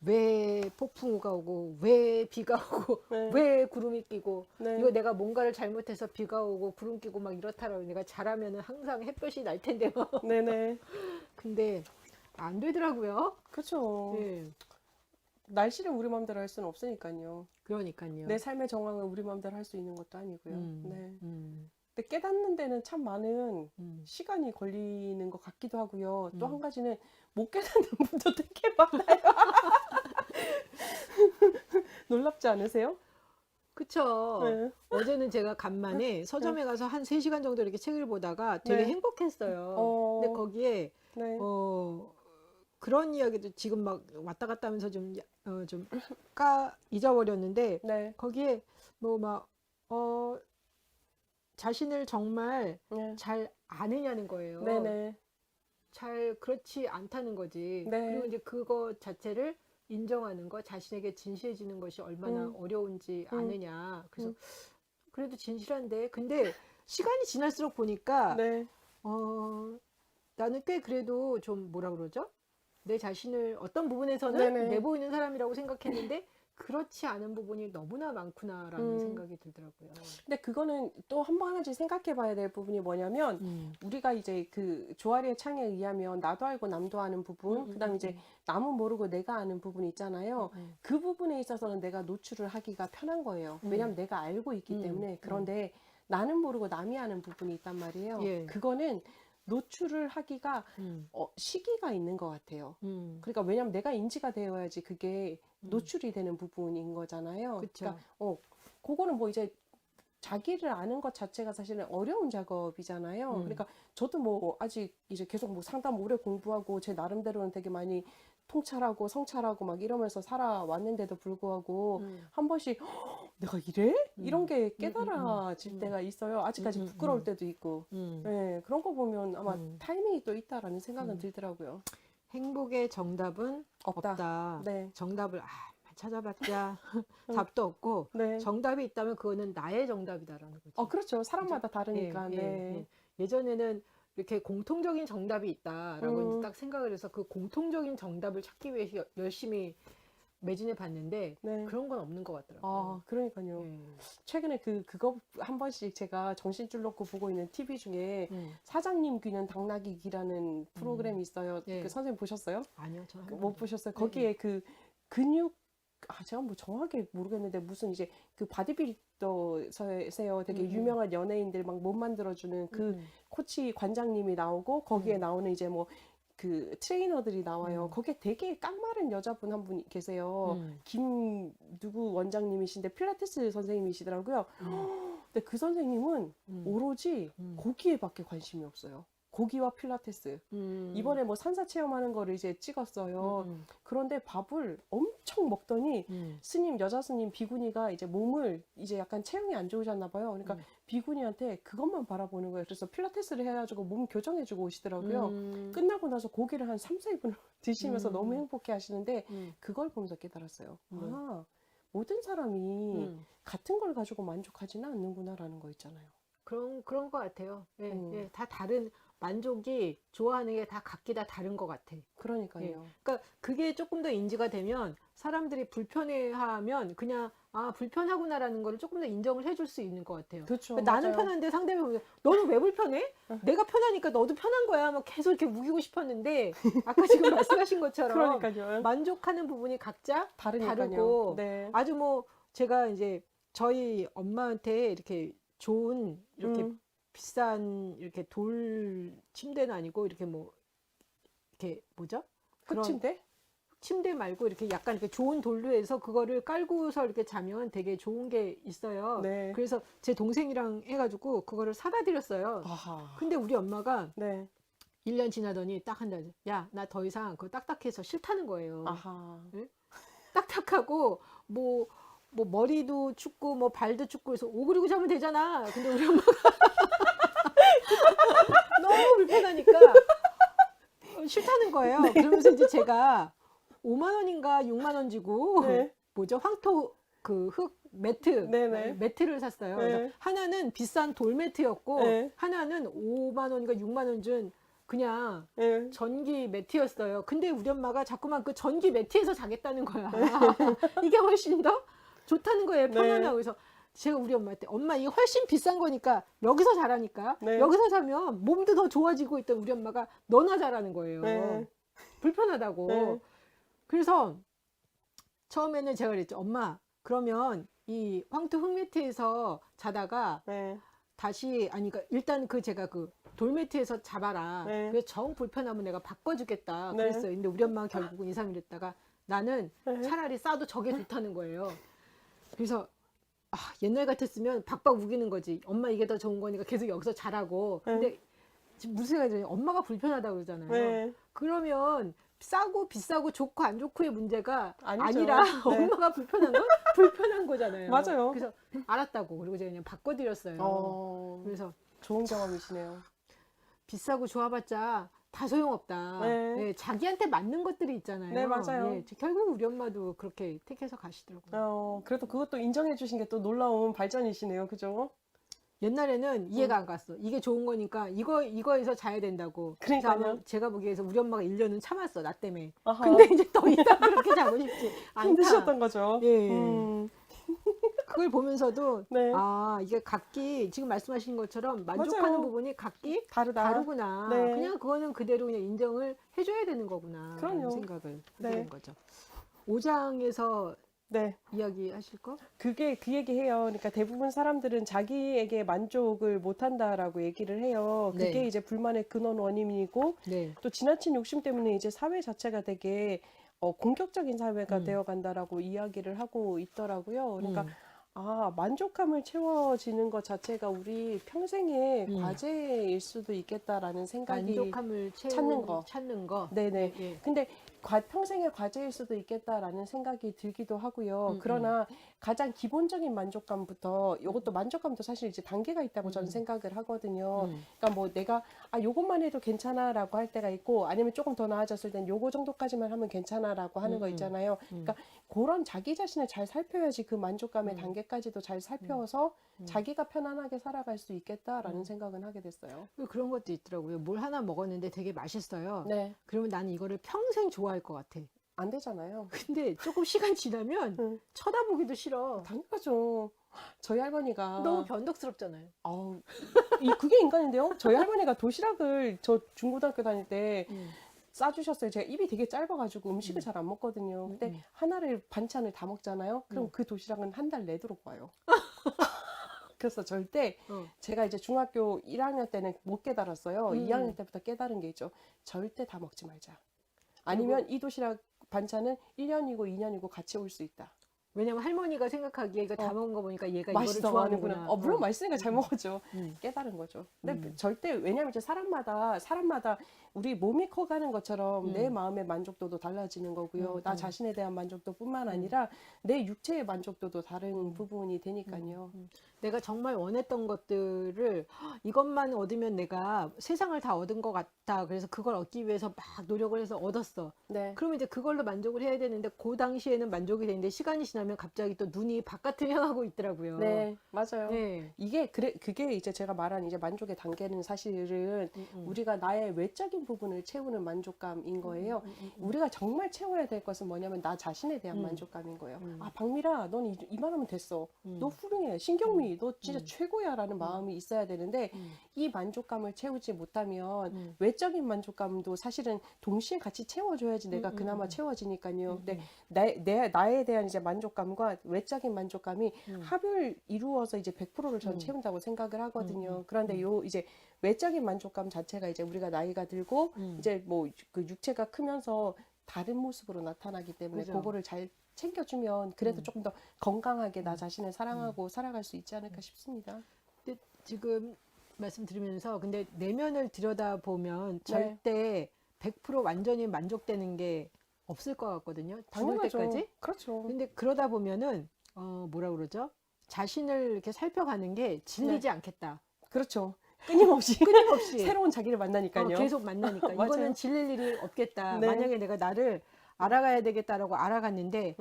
왜 폭풍우가 오고 왜 비가 오고 네. 왜 구름이 끼고 네. 이거 내가 뭔가를 잘못해서 비가 오고 구름 끼고 막 이렇다라고 내가 잘하면은 항상 햇볕이 날 텐데 뭐. 네네. 근데 안 되더라고요. 그렇죠. 예. 날씨를 우리 마음대로 할 수는 없으니까요. 그러니까요. 내 삶의 정황을 우리 마음대로 할 수 있는 것도 아니고요. 네. 음, 근데 깨닫는 데는 참 많은 음. 시간이 걸리는 것 같기도 하고요. 또 음. 한 가지는 못 깨닫는 분도 되게 많아요. 놀랍지 않으세요? 그쵸. 네. 어제는 제가 간만에 서점에 가서 한 3시간 정도 이렇게 책을 보다가 되게 네. 행복했어요. 근데 거기에 네. 그런 이야기도 지금 막 왔다 갔다 하면서 좀 잊어버렸는데 네. 거기에 뭐 막 자신을 정말 네. 잘 아느냐는 거예요. 네네. 잘 그렇지 않다는 거지. 네. 그리고 이제 그거 자체를 인정하는 거, 자신에게 진실해지는 것이 얼마나 어려운지 아느냐. 그래서 그래도 진실한데, 근데 시간이 지날수록 보니까 네. 나는 꽤 그래도 좀 뭐라 그러죠? 내 자신을 어떤 부분에서는 네네. 내보이는 사람이라고 생각했는데 그렇지 않은 부분이 너무나 많구나라는 생각이 들더라고요. 근데 그거는 또 한 번 하나씩 생각해 봐야 될 부분이 뭐냐면 우리가 이제 그 조아리의 창에 의하면 나도 알고 남도 아는 부분, 그다음에 이제 남은 모르고 내가 아는 부분이 있잖아요. 그 부분에 있어서는 내가 노출을 하기가 편한 거예요. 왜냐하면 내가 알고 있기 때문에. 그런데 나는 모르고 남이 아는 부분이 있단 말이에요. 예. 그거는 노출을 하기가 시기가 있는 것 같아요. 그러니까 왜냐하면 내가 인지가 되어야지 그게 노출이 되는 부분인 거잖아요. 그쵸. 그러니까 그거는 뭐 이제 자기를 아는 것 자체가 사실은 어려운 작업이잖아요. 그러니까 저도 뭐 아직 이제 계속 뭐 상담 오래 공부하고 제 나름대로는 되게 많이 통찰하고 성찰하고 막 이러면서 살아왔는데도 불구하고 한 번씩 "헉, 내가 이래? 이런 게 깨달아질 때가 있어요. 아직까지 부끄러울 때도 있고. 네, 그런 거 보면 아마 타이밍이 또 있다라는 생각은 들더라고요. 행복의 정답은 없다. 네. 정답을 찾아봤자 답도 없고 네. 정답이 있다면 그거는 나의 정답이다라는 거죠. 그렇죠. 사람마다 다르니까. 예, 네. 예전에는 이렇게 공통적인 정답이 있다라고 이제 딱 생각을 해서 그 공통적인 정답을 찾기 위해서 열심히 매진해 봤는데 네. 그런 건 없는 것 같더라고요. 아, 그러니까요. 예. 최근에 그거 한 번씩 제가 정신줄 놓고 보고 있는 TV 중에 사장님 귀는 당나귀 귀라는 프로그램이 있어요. 예. 그 선생님 보셨어요? 아니요, 저는 못 보셨어요? 거기에 그 근육 제가 뭐 정확하게 모르겠는데 무슨 이제 그 바디빌더세요. 되게 유명한 연예인들 막 몸 만들어주는 그 코치 관장님이 나오고 거기에 나오는 이제 뭐 그 트레이너들이 나와요. 거기에 되게 깡마른 여자분 한 분 계세요. 김 누구 원장님이신데 필라테스 선생님이시더라고요. 근데 그 선생님은 오로지 고기에밖에 관심이 없어요. 고기와 필라테스. 이번에 뭐 산사 체험하는 거를 이제 찍었어요. 그런데 밥을 엄청 먹더니 스님, 여자 스님 비구니가 이제 몸을 이제 약간 체형이 안 좋으셨나 봐요. 그러니까 비구니한테 그것만 바라보는 거예요. 그래서 필라테스를 해가지고 몸 교정해주고 오시더라고요. 끝나고 나서 고기를 한 3, 4인분을 드시면서 너무 행복해 하시는데 그걸 보면서 깨달았어요. 아, 모든 사람이 같은 걸 가지고 만족하지는 않는구나라는 거 있잖아요. 그런 것 같아요. 예, 예, 다 다른 만족이 좋아하는 게 다 각기 다 다른 것 같아. 그러니까요. 예. 그러니까 그게 조금 더 인지가 되면 사람들이 불편해하면 그냥 불편하구나라는 거를 조금 더 인정을 해줄 수 있는 것 같아요. 그렇죠. 그러니까 나는 맞아요. 편한데 상대방이 보면 너는 왜 불편해? 내가 편하니까 너도 편한 거야. 막 계속 이렇게 우기고 싶었는데 아까 지금 말씀하신 것처럼 그러니까요. 만족하는 부분이 각자 다르니까요. 다르고 네. 아주 뭐 제가 이제 저희 엄마한테 이렇게 좋은 이렇게 비싼 이렇게 돌 침대는 아니고 이렇게 뭐 이렇게 뭐죠? 그런 흑침대? 침대 말고 이렇게 약간 이렇게 좋은 돌로 해서 그거를 깔고서 이렇게 자면 되게 좋은 게 있어요. 네. 그래서 제 동생이랑 해가지고 그거를 사다 드렸어요. 아하. 근데 우리 엄마가 네. 1년 지나더니 딱 한 달, 야, 나 더 이상 그거 딱딱해서 싫다는 거예요. 아하. 딱딱하고 뭐 머리도 춥고 뭐 발도 춥고 해서 오그리고 자면 되잖아. 근데 우리 엄마가 너무 불편하니까 싫다는 거예요. 그러면서 이제 제가 5만 원인가 6만 원 주고 네. 뭐죠? 황토 그 흙 매트 네네. 매트를 샀어요. 네. 그래서 하나는 비싼 돌 매트였고 네. 하나는 5만 원인가 6만 원 준 그냥 네. 전기 매트였어요. 근데 우리 엄마가 자꾸만 그 전기 매트에서 자겠다는 거야. 이게 훨씬 더 좋다는 거예요. 네. 편안하고. 그래서 제가 우리 엄마한테 엄마 이게 훨씬 비싼 거니까 여기서 자라니까 네. 여기서 자면 몸도 더 좋아지고 있던 우리 엄마가 너나 자라는 거예요. 네. 불편하다고. 네. 그래서 처음에는 제가 그랬죠. 엄마 그러면 이 황토 흙매트에서 자다가 네. 다시 아니 그러니까 일단 그 제가 그 돌매트에서 잡아라. 네. 그래서 정 불편하면 내가 바꿔주겠다. 네. 그랬어요. 근데 우리 엄마가 결국은 2, 3일 있다가 나는 네. 차라리 싸도 저게 좋다는 거예요. 그래서 옛날 같았으면 박박 우기는 거지. 엄마 이게 더 좋은 거니까 계속 여기서 자라고. 네. 근데 지금 무슨 생각이 들어요? 엄마가 불편하다고 그러잖아요. 네. 그러면 싸고 비싸고 좋고 안 좋고의 문제가 아니죠. 아니라 네. 엄마가 불편한 건 불편한 거잖아요. 맞아요. 그래서 알았다고. 그리고 제가 그냥 바꿔드렸어요. 그래서 좋은 경험이시네요. 비싸고 좋아봤자 다 소용없다. 네. 예, 자기한테 맞는 것들이 있잖아요. 네, 맞아요. 예, 결국 우리 엄마도 그렇게 택해서 가시더라고요. 그래도 그것도 인정해 주신 게 또 놀라운 발전이시네요. 그죠? 옛날에는 이해가 안 갔어. 이게 좋은 거니까 이거에서 자야 된다고. 그래서 그러니까요. 아마 제가 보기에서 우리 엄마가 1년은 참았어. 나 때문에. 아하. 근데 이제 더 이상 그렇게 자고 싶지 않다. 힘드셨던 거죠. 예. 그걸 보면서도 네. 이게 각기 지금 말씀하신 것처럼 만족하는 맞아요. 부분이 각기 다르다. 다르구나. 네. 그냥 그거는 그대로 그냥 인정을 해줘야 되는 거구나. 그럼요. 라는 생각을 하게 네. 된 거죠. 5장에서 네. 이야기 하실 거? 그게 그 얘기해요. 그러니까 대부분 사람들은 자기에게 만족을 못한다라고 얘기를 해요. 그게 네. 이제 불만의 근원 원인이고 네. 또 지나친 욕심 때문에 이제 사회 자체가 되게 공격적인 사회가 되어 간다라고 이야기를 하고 있더라고요. 그러니까 만족감을 채워지는 것 자체가 우리 평생의 과제일 수도 있겠다라는 생각이 만족함을 찾는 거. 네네. 예. 근데 평생의 과제일 수도 있겠다라는 생각이 들기도 하고요. 그러나 가장 기본적인 만족감부터 이것도 만족감도 사실 이제 단계가 있다고 저는 생각을 하거든요. 그러니까 뭐 내가 요것만 해도 괜찮아라고 할 때가 있고 아니면 조금 더 나아졌을 땐 요거 정도까지만 하면 괜찮아라고 하는 거 있잖아요. 그러니까 그런 자기 자신을 잘 살펴야지 그 만족감의 단계까지도 잘 살펴서 자기가 편안하게 살아갈 수 있겠다라는 생각은 하게 됐어요. 그런 것도 있더라고요. 뭘 하나 먹었는데 되게 맛있어요. 네. 그러면 나는 이거를 평생 좋아할 것 같아. 안 되잖아요. 근데 조금 시간 지나면 쳐다보기도 싫어. 당연하죠. 저희 할머니가 너무 변덕스럽잖아요. 그게 인간인데요. 저희 할머니가 도시락을 저 중고등학교 다닐 때 싸주셨어요. 제가 입이 되게 짧아가지고 음식을 잘 안 먹거든요. 근데 하나를 반찬을 다 먹잖아요. 그럼 그 도시락은 한 달 내도록 와요. 그래서 절대 제가 이제 중학교 1학년 때는 못 깨달았어요. 2학년 때부터 깨달은 게 있죠. 절대 다 먹지 말자. 아니면 이 도시락 반찬은 1년이고 2년이고 같이 올 수 있다. 왜냐면 할머니가 생각하기에 이거 다 먹은 거 보니까 얘가 이거를 맛있어 좋아하는구나. 하는구나. 물론 맛있으니까 잘 먹었죠. 깨달은 거죠. 근데 절대 왜냐면 이제 사람마다 우리 몸이 커가는 것처럼 내 마음의 만족도도 달라지는 거고요. 나 자신에 대한 만족도뿐만 아니라 내 육체의 만족도도 다른 부분이 되니까요. 내가 정말 원했던 것들을 이것만 얻으면 내가 세상을 다 얻은 것 같다. 그래서 그걸 얻기 위해서 막 노력을 해서 얻었어. 네. 그러면 이제 그걸로 만족을 해야 되는데 그 당시에는 만족이 되는데 시간이 지나면 갑자기 또 눈이 바깥을 향하고 있더라고요. 네, 맞아요. 네. 그게 이제 제가 말한 이제 만족의 단계는 사실은 우리가 나의 외적인 부분을 채우는 만족감인 거예요. 우리가 정말 채워야 될 것은 뭐냐면 나 자신에 대한 만족감인 거예요. 박미라, 넌 이만하면 됐어. 너 훌륭해. 신경미, 너 진짜 최고야라는 마음이 있어야 되는데 이 만족감을 채우지 못하면 외적인 만족감도 사실은 동시에 같이 채워줘야지 내가 그나마 채워지니까요. 근데 나에 대한 이제 만족감과 외적인 만족감이 합을 이루어서 이제 100%를 전 채운다고 생각을 하거든요. 그런데 이제 외적인 만족감 자체가 이제 우리가 나이가 들고 이제 뭐 그 육체가 크면서 다른 모습으로 나타나기 때문에 그죠. 그거를 잘 챙겨주면 그래도 조금 더 건강하게 나 자신을 사랑하고 살아갈 수 있지 않을까 싶습니다. 근데 지금 말씀드리면서 근데 내면을 들여다보면 네. 절대 100% 완전히 만족되는 게 없을 것 같거든요. 죽을 당연하죠. 때까지. 그렇죠. 근데 그러다 보면은 뭐라 그러죠? 자신을 이렇게 살펴가는 게 질리지 않겠다. 그렇죠. 끊임없이 끊임없이 새로운 자기를 만나니까요. 계속 만나니까 맞아요. 이거는 질릴 일이 없겠다. 네. 만약에 내가 나를 알아가야 되겠다라고 알아갔는데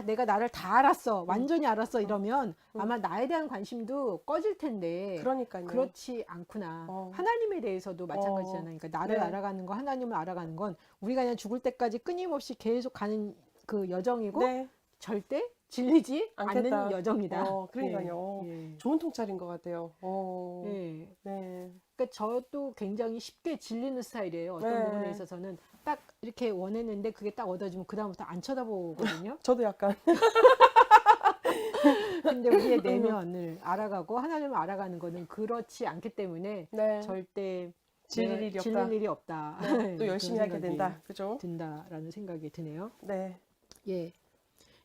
내가 나를 다 알았어. 완전히 알았어. 이러면 아마 나에 대한 관심도 꺼질 텐데 그러니까요. 그렇지 않구나. 어. 하나님에 대해서도 마찬가지잖아요. 그러니까 나를 네. 알아가는 거, 하나님을 알아가는 건 우리가 그냥 죽을 때까지 끊임없이 계속 가는 그 여정이고 네. 절대 질리지 않겠다. 않는 여정이다. 그러니까요. 예. 좋은 통찰인 것 같아요. 예. 네. 그러니까 저도 굉장히 쉽게 질리는 스타일이에요. 어떤 네. 부분에 있어서는 딱 이렇게 원했는데 그게 딱 얻어지면 그 다음부터 안 쳐다보거든요. 저도 약간 근데 우리의 내면을 알아가고 하나님을 알아가는 거는 그렇지 않기 때문에 네. 절대 질릴 일이 없다. 질릴 일이 없다. 네. 또 열심히 그런 하게 생각이 된다. 그죠? 든다라는 생각이 드네요. 네. 예.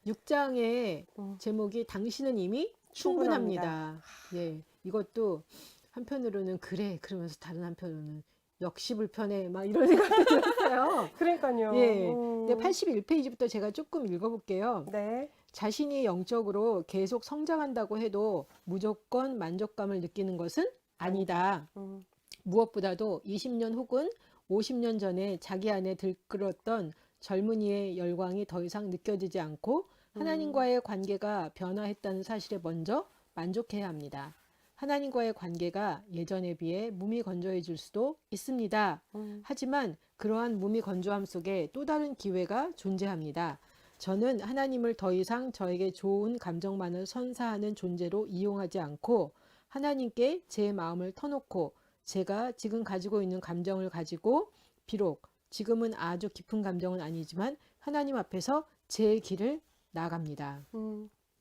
6장의 제목이 당신은 이미 충분합니다. 예. 이것도 한편으로는 그래 그러면서 다른 한편으로는 역시 불편해 막 이런 생각도 들었어요. 그러니까요. 예. 근데 81페이지부터 제가 조금 읽어볼게요. 네. 자신이 영적으로 계속 성장한다고 해도 무조건 만족감을 느끼는 것은 아니다. 무엇보다도 20년 혹은 50년 전에 자기 안에 들끓었던 젊은이의 열광이 더 이상 느껴지지 않고 하나님과의 관계가 변화했다는 사실에 먼저 만족해야 합니다. 하나님과의 관계가 예전에 비해 몸이 건조해질 수도 있습니다. 하지만 그러한 몸이 건조함 속에 또 다른 기회가 존재합니다. 저는 하나님을 더 이상 저에게 좋은 감정만을 선사하는 존재로 이용하지 않고 하나님께 제 마음을 터놓고 제가 지금 가지고 있는 감정을 가지고 비록 지금은 아주 깊은 감정은 아니지만 하나님 앞에서 제 길을 나아갑니다.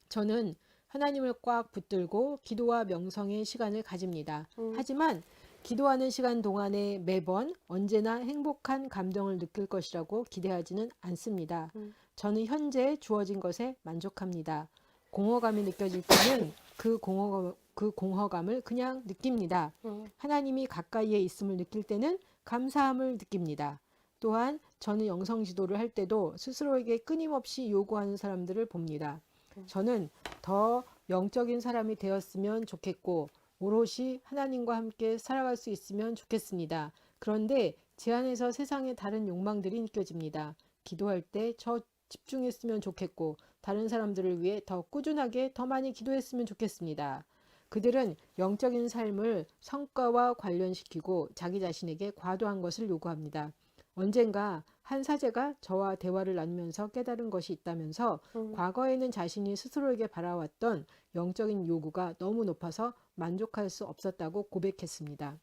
저는 하나님을 꽉 붙들고 기도와 명성의 시간을 가집니다. 하지만 기도하는 시간 동안에 매번 언제나 행복한 감정을 느낄 것이라고 기대하지는 않습니다. 저는 현재 주어진 것에 만족합니다. 공허감이 느껴질 때는 그 공허감을 그냥 느낍니다. 하나님이 가까이에 있음을 느낄 때는 감사함을 느낍니다. 또한 저는 영성 지도를 할 때도 스스로에게 끊임없이 요구하는 사람들을 봅니다. 저는 더 영적인 사람이 되었으면 좋겠고 오롯이 하나님과 함께 살아갈 수 있으면 좋겠습니다. 그런데 제 안에서 세상의 다른 욕망들이 느껴집니다. 기도할 때 저 집중했으면 좋겠고 다른 사람들을 위해 더 꾸준하게 더 많이 기도했으면 좋겠습니다. 그들은 영적인 삶을 성과와 관련시키고 자기 자신에게 과도한 것을 요구합니다. 언젠가 한 사제가 저와 대화를 나누면서 깨달은 것이 있다면서 과거에는 자신이 스스로에게 바라왔던 영적인 요구가 너무 높아서 만족할 수 없었다고 고백했습니다.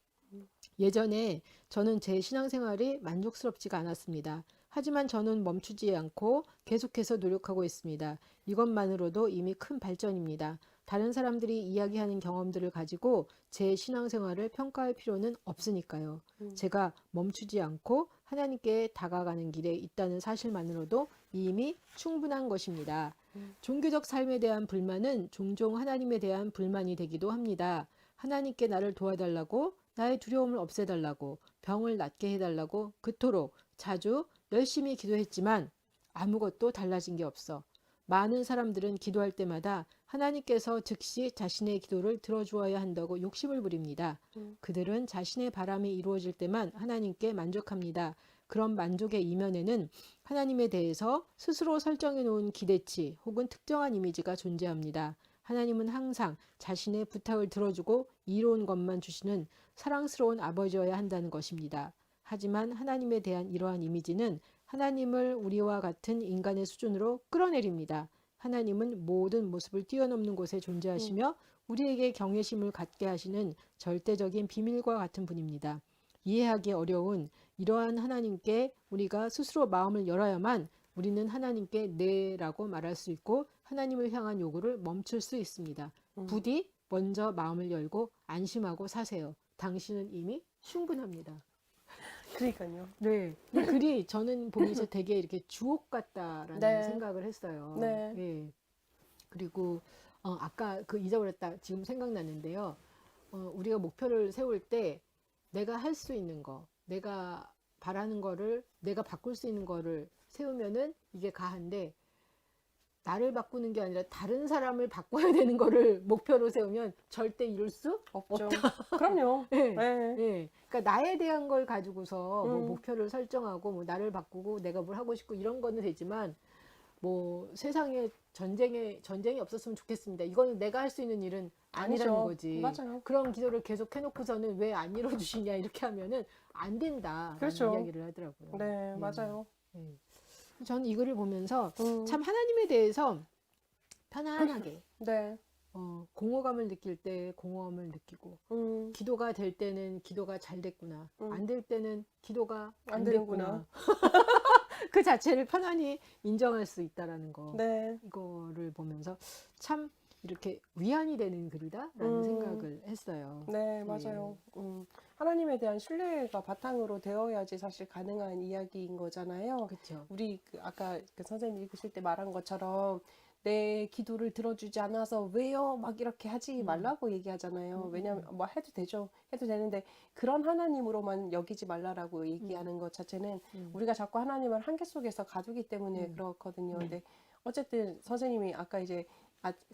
예전에 저는 제 신앙생활이 만족스럽지가 않았습니다. 하지만 저는 멈추지 않고 계속해서 노력하고 있습니다. 이것만으로도 이미 큰 발전입니다. 다른 사람들이 이야기하는 경험들을 가지고 제 신앙생활을 평가할 필요는 없으니까요. 제가 멈추지 않고 하나님께 다가가는 길에 있다는 사실만으로도 이미 충분한 것입니다. 종교적 삶에 대한 불만은 종종 하나님에 대한 불만이 되기도 합니다. 하나님께 나를 도와달라고, 나의 두려움을 없애달라고, 병을 낫게 해달라고 그토록 자주 열심히 기도했지만 아무것도 달라진 게 없어. 많은 사람들은 기도할 때마다 하나님께서 즉시 자신의 기도를 들어주어야 한다고 욕심을 부립니다. 그들은 자신의 바람이 이루어질 때만 하나님께 만족합니다. 그런 만족의 이면에는 하나님에 대해서 스스로 설정해 놓은 기대치 혹은 특정한 이미지가 존재합니다. 하나님은 항상 자신의 부탁을 들어주고 이로운 것만 주시는 사랑스러운 아버지여야 한다는 것입니다. 하지만 하나님에 대한 이러한 이미지는 하나님을 우리와 같은 인간의 수준으로 끌어내립니다. 하나님은 모든 모습을 뛰어넘는 곳에 존재하시며 우리에게 경외심을 갖게 하시는 절대적인 비밀과 같은 분입니다. 이해하기 어려운 이러한 하나님께 우리가 스스로 마음을 열어야만 우리는 하나님께 네라고 말할 수 있고 하나님을 향한 요구를 멈출 수 있습니다. 부디 먼저 마음을 열고 안심하고 사세요. 당신은 이미 충분합니다. 그러니까요. 네. 이 글이 저는 보면서 되게 이렇게 주옥 같다라는 네. 생각을 했어요. 네. 예. 그리고 아까 그 잊어버렸다 지금 생각났는데요. 우리가 목표를 세울 때 내가 할 수 있는 거, 내가 바라는 거를, 내가 바꿀 수 있는 거를 세우면은 이게 가한데 나를 바꾸는 게 아니라 다른 사람을 바꿔야 되는 거를 목표로 세우면 절대 이룰 수 없죠. 없다. 그럼요. 예. 네. 예. 그러니까 나에 대한 걸 가지고서 뭐 음. 목표를 설정하고 뭐 나를 바꾸고 내가 뭘 하고 싶고 이런 거는 되지만 뭐 세상에 전쟁이 없었으면 좋겠습니다. 이거는 내가 할 수 있는 일은 아니라는 아니죠. 거지. 맞아요. 그런 기도를 계속 해놓고서는 왜 안 이뤄주시냐 이렇게 하면은 안 된다라는 그렇죠. 이야기를 하더라고요. 네, 예. 맞아요. 예. 저는 이 글을 보면서 음. 참 하나님에 대해서 편안하게 네. 공허감을 느낄 때 공허함을 느끼고 기도가 될 때는 기도가 잘 됐구나. 안 될 때는 기도가 안 안 되는구나. 됐구나. 그 자체를 편안히 인정할 수 있다라는 거. 네. 이거를 보면서 참 이렇게 위안이 되는 글이다라는 생각을 했어요. 네, 맞아요. 하나님에 대한 신뢰가 바탕으로 되어야지 사실 가능한 이야기인 거잖아요. 그렇죠. 우리 아까 그 선생님 읽으실 때 말한 것처럼 내 기도를 들어주지 않아서 왜요? 막 이렇게 하지 말라고 얘기하잖아요. 왜냐면 뭐 해도 되죠. 해도 되는데 그런 하나님으로만 여기지 말라라고 얘기하는 것 자체는 우리가 자꾸 하나님을 한계 속에서 가두기 때문에 그렇거든요. 근데 어쨌든 선생님이 아까 이제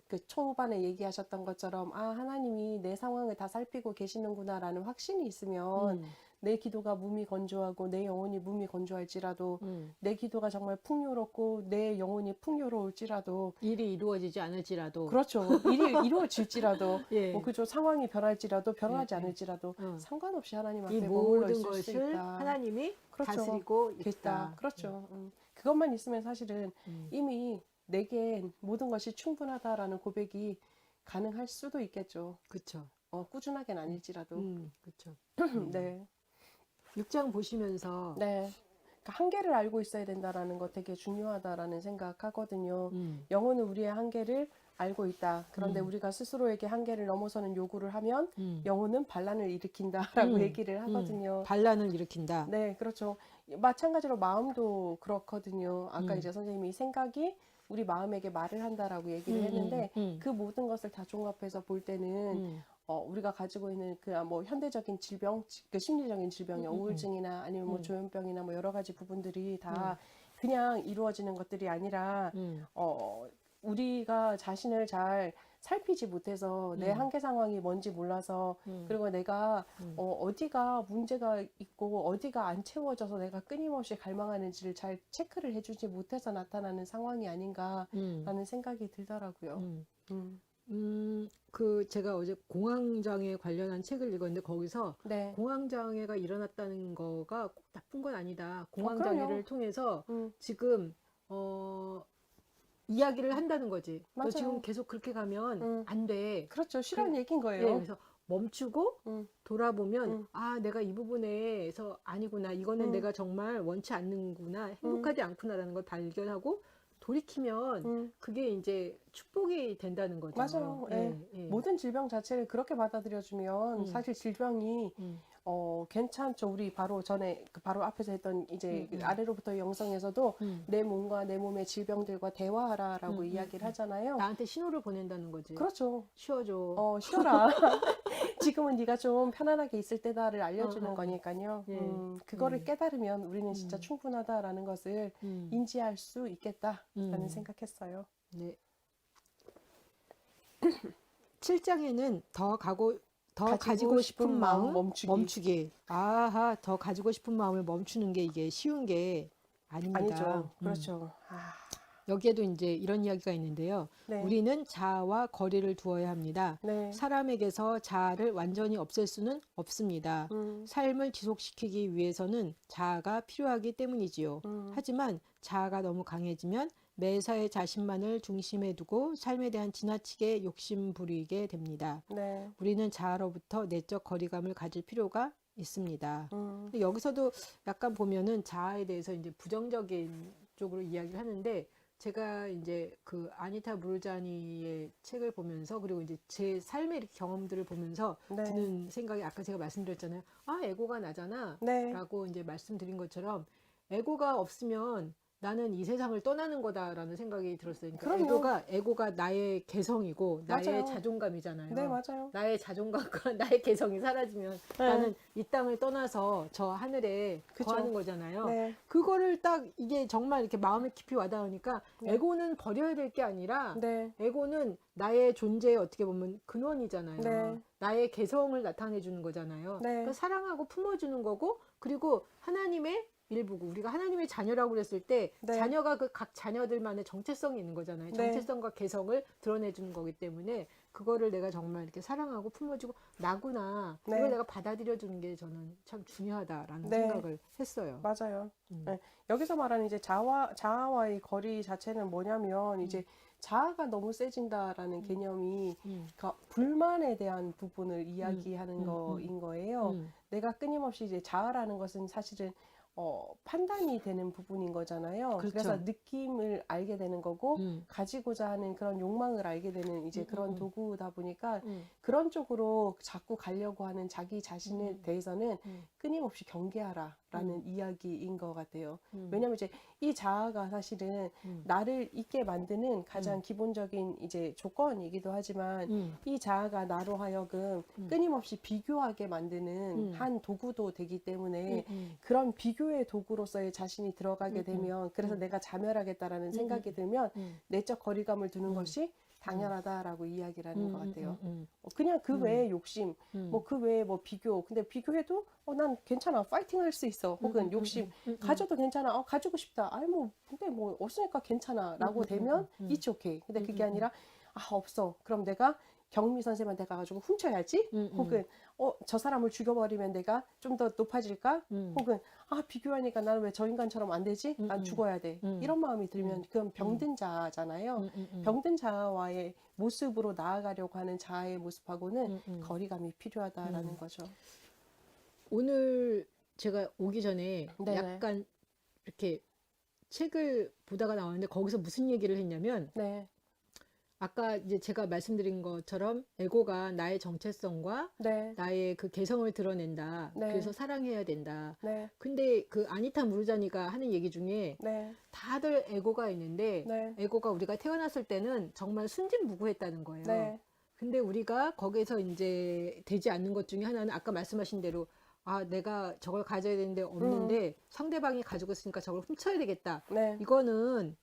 그 초반에 얘기하셨던 것처럼 하나님이 내 상황을 다 살피고 계시는구나라는 확신이 있으면 내 기도가 몸이 건조하고 내 영혼이 몸이 건조할지라도 내 기도가 정말 풍요롭고 내 영혼이 풍요로울지라도 일이 이루어지지 않을지라도 그렇죠. 일이 이루어질지라도 예. 뭐 그죠. 상황이 변할지라도 변하지 예, 예. 않을지라도 상관없이 하나님 이 앞에 머물러 모든 있을 수 것을 있다. 하나님이 그렇죠. 다스리고 있다. 있다. 그렇죠. 그것만 있으면 사실은 이미 내겐 모든 것이 충분하다라는 고백이 가능할 수도 있겠죠. 그렇죠. 꾸준하게는 아닐지라도. 그렇죠. 네. 6장 보시면서 네. 그러니까 한계를 알고 있어야 된다라는 거 되게 중요하다라는 생각하거든요. 영혼은 우리의 한계를 알고 있다. 그런데 우리가 스스로에게 한계를 넘어서는 요구를 하면 영혼은 반란을 일으킨다라고 얘기를 하거든요. 반란을 일으킨다. 네, 그렇죠. 마찬가지로 마음도 그렇거든요. 아까 이제 선생님이 생각이 우리 마음에게 말을 한다라고 얘기를 했는데 그 모든 것을 다 종합해서 볼 때는 우리가 가지고 있는 그 뭐 현대적인 질병, 그 심리적인 질병이 우울증이나 아니면 뭐 조현병이나 뭐 여러 가지 부분들이 다 그냥 이루어지는 것들이 아니라 우리가 자신을 잘 살피지 못해서 내 한계 상황이 뭔지 몰라서 그리고 내가 어디가 문제가 있고 어디가 안 채워져서 내가 끊임없이 갈망하는지를 잘 체크를 해주지 못해서 나타나는 상황이 아닌가라는 생각이 들더라고요. 그 제가 어제 공황장애 관련한 책을 읽었는데 거기서 네. 공황장애가 일어났다는 거가 꼭 나쁜 건 아니다. 공황장애를 통해서 지금 이야기를 한다는 거지. 너 맞아요. 지금 계속 그렇게 가면 안 돼. 그렇죠. 싫어하는 얘기인 거예요. 예, 그래서 멈추고 돌아보면 내가 이 부분에서 아니구나. 이거는 내가 정말 원치 않는구나. 행복하지 않구나라는 걸 발견하고 돌이키면 그게 이제 축복이 된다는 거죠. 맞아요. 예. 모든 질병 자체를 그렇게 받아들여주면 사실 질병이 괜찮죠. 우리 바로 전에 바로 앞에서 했던 이제 아래로부터 영성에서도 내 몸과 내 몸의 질병들과 대화하라라고 이야기를 하잖아요. 나한테 신호를 보낸다는 거지. 그렇죠. 쉬어줘. 쉬어라. 지금은 네가 좀 편안하게 있을 때다를 알려주는 거니까요. 예. 그거를 깨달으면 우리는 진짜 충분하다라는 것을 인지할 수 있겠다라는 생각했어요. 네. 7장에는 더 가지고 싶은 마음 멈추기. 아하, 더 가지고 싶은 마음을 멈추는 게 이게 쉬운 게 아닙니다. 아니죠. 그렇죠. 여기에도 이제 이런 이야기가 있는데요. 네. 우리는 자아와 거리를 두어야 합니다. 네. 사람에게서 자아를 완전히 없앨 수는 없습니다. 삶을 지속시키기 위해서는 자아가 필요하기 때문이지요. 하지만 자아가 너무 강해지면 매사에 자신만을 중심에 두고 삶에 대한 지나치게 욕심 부리게 됩니다. 네. 우리는 자아로부터 내적 거리감을 가질 필요가 있습니다. 근데 여기서도 약간 보면은 자아에 대해서 이제 부정적인 쪽으로 이야기를 하는데 제가 이제 그 아니타 무르자니의 책을 보면서 그리고 이제 제 삶의 이렇게 경험들을 보면서 네. 드는 생각이 아까 제가 말씀드렸잖아요. 아, 에고가 나잖아. 네. 라고 이제 말씀드린 것처럼 에고가 없으면 나는 이 세상을 떠나는 거다라는 생각이 들었어요. 그러니까 그럼요. 에고가 나의 개성이고 나의 맞아요. 자존감이잖아요. 네, 맞아요. 나의 자존감과 나의 개성이 사라지면 네. 나는 이 땅을 떠나서 저 하늘에 그쵸. 거하는 거잖아요. 네. 그거를 딱 이게 정말 이렇게 마음에 깊이 와닿으니까 네. 에고는 버려야 될 게 아니라 네. 에고는 나의 존재의 어떻게 보면 근원이잖아요. 네. 나의 개성을 나타내 주는 거잖아요. 네. 그러니까 사랑하고 품어주는 거고 그리고 하나님의 일부고 우리가 하나님의 자녀라고 그랬을 때 네. 자녀가 그 각 자녀들만의 정체성이 있는 거잖아요. 네. 정체성과 개성을 드러내 주는 거기 때문에 그거를 내가 정말 이렇게 사랑하고 품어주고 나구나 네. 이걸 내가 받아들여 주는 게 저는 참 중요하다라는 네. 생각을 했어요. 맞아요. 네. 여기서 말하는 이제 자아와의 거리 자체는 뭐냐면 이제 자아가 너무 세진다라는 개념이 그러니까 불만에 대한 부분을 이야기하는 거인 거예요. 내가 끊임없이 이제 자아라는 것은 사실은 판단이 되는 부분인 거잖아요. 그렇죠. 그래서 느낌을 알게 되는 거고 가지고자 하는 그런 욕망을 알게 되는 이제 그런 도구다 보니까 그런 쪽으로 자꾸 가려고 하는 자기 자신에 대해서는 끊임없이 경계하라라는 이야기인 것 같아요. 왜냐하면 이제 이 자아가 사실은 나를 있게 만드는 가장 기본적인 이제 조건이기도 하지만 이 자아가 나로 하여금 끊임없이 비교하게 만드는 한 도구도 되기 때문에 그런 비교의 도구로서의 자신이 들어가게 되면 그래서 내가 자멸하겠다라는 생각이 들면 내적 거리감을 두는 것이 당연하다라고 이야기를 하는 것 같아요. 그냥 그 외에 욕심, 뭐 그 외에 뭐 비교, 근데 비교해도 난 괜찮아, 파이팅 할 수 있어. 혹은 욕심, 가져도 괜찮아, 가지고 싶다. 아니 뭐 근데 뭐 없으니까 괜찮아라고 되면 it's okay. 근데 그게 아니라 없어. 그럼 내가 경미 선생님한테 가가지고 훔쳐야지. 혹은 저 사람을 죽여버리면 내가 좀 더 높아질까? 혹은 비교하니까 나는 왜 저 인간처럼 안 되지? 난 죽어야 돼. 이런 마음이 들면 그건 병든 자아잖아요. 병든 자아와의 모습으로 나아가려고 하는 자아의 모습하고는 거리감이 필요하다라는 거죠. 오늘 제가 오기 전에 네네. 약간 이렇게 책을 보다가 나왔는데 거기서 무슨 얘기를 했냐면 네. 아까 이제 제가 말씀드린 것처럼 에고가 나의 정체성과 네. 나의 그 개성을 드러낸다. 네. 그래서 사랑해야 된다. 네. 근데 그 아니타 무르자니가 하는 얘기 중에 네. 다들 에고가 있는데 네. 에고가 우리가 태어났을 때는 정말 순진무구했다는 거예요. 네. 근데 우리가 거기서 이제 되지 않는 것 중에 하나는 아까 말씀하신 대로 내가 저걸 가져야 되는데 없는데 상대방이 가지고 있으니까 저걸 훔쳐야 되겠다. 네. 이거는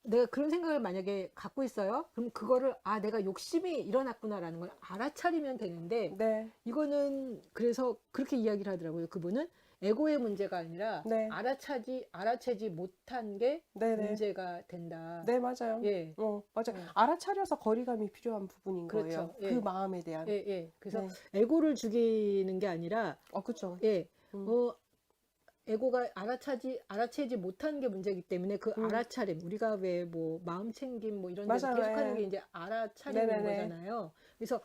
내가 그런 생각을 만약에 갖고 있어요. 그럼 그거를 내가 욕심이 일어났구나라는 걸 알아차리면 되는데 네. 이거는 그래서 그렇게 이야기를 하더라고요. 그분은 에고의 문제가 아니라 네. 알아채지 못한 게 네네. 문제가 된다. 네, 맞아요. 예. 맞아요. 알아차려서 거리감이 필요한 부분인 그렇죠. 거예요. 예. 그 마음에 대한. 예. 그래서 네. 에고를 죽이는 게 아니라 그렇죠. 예. 에고가 알아채지 못한 게 문제이기 때문에 그 알아차림, 우리가 왜 뭐 마음 챙김 뭐 이런 데서 맞아요. 계속하는 예. 게 이제 알아차리는 네네네. 거잖아요. 그래서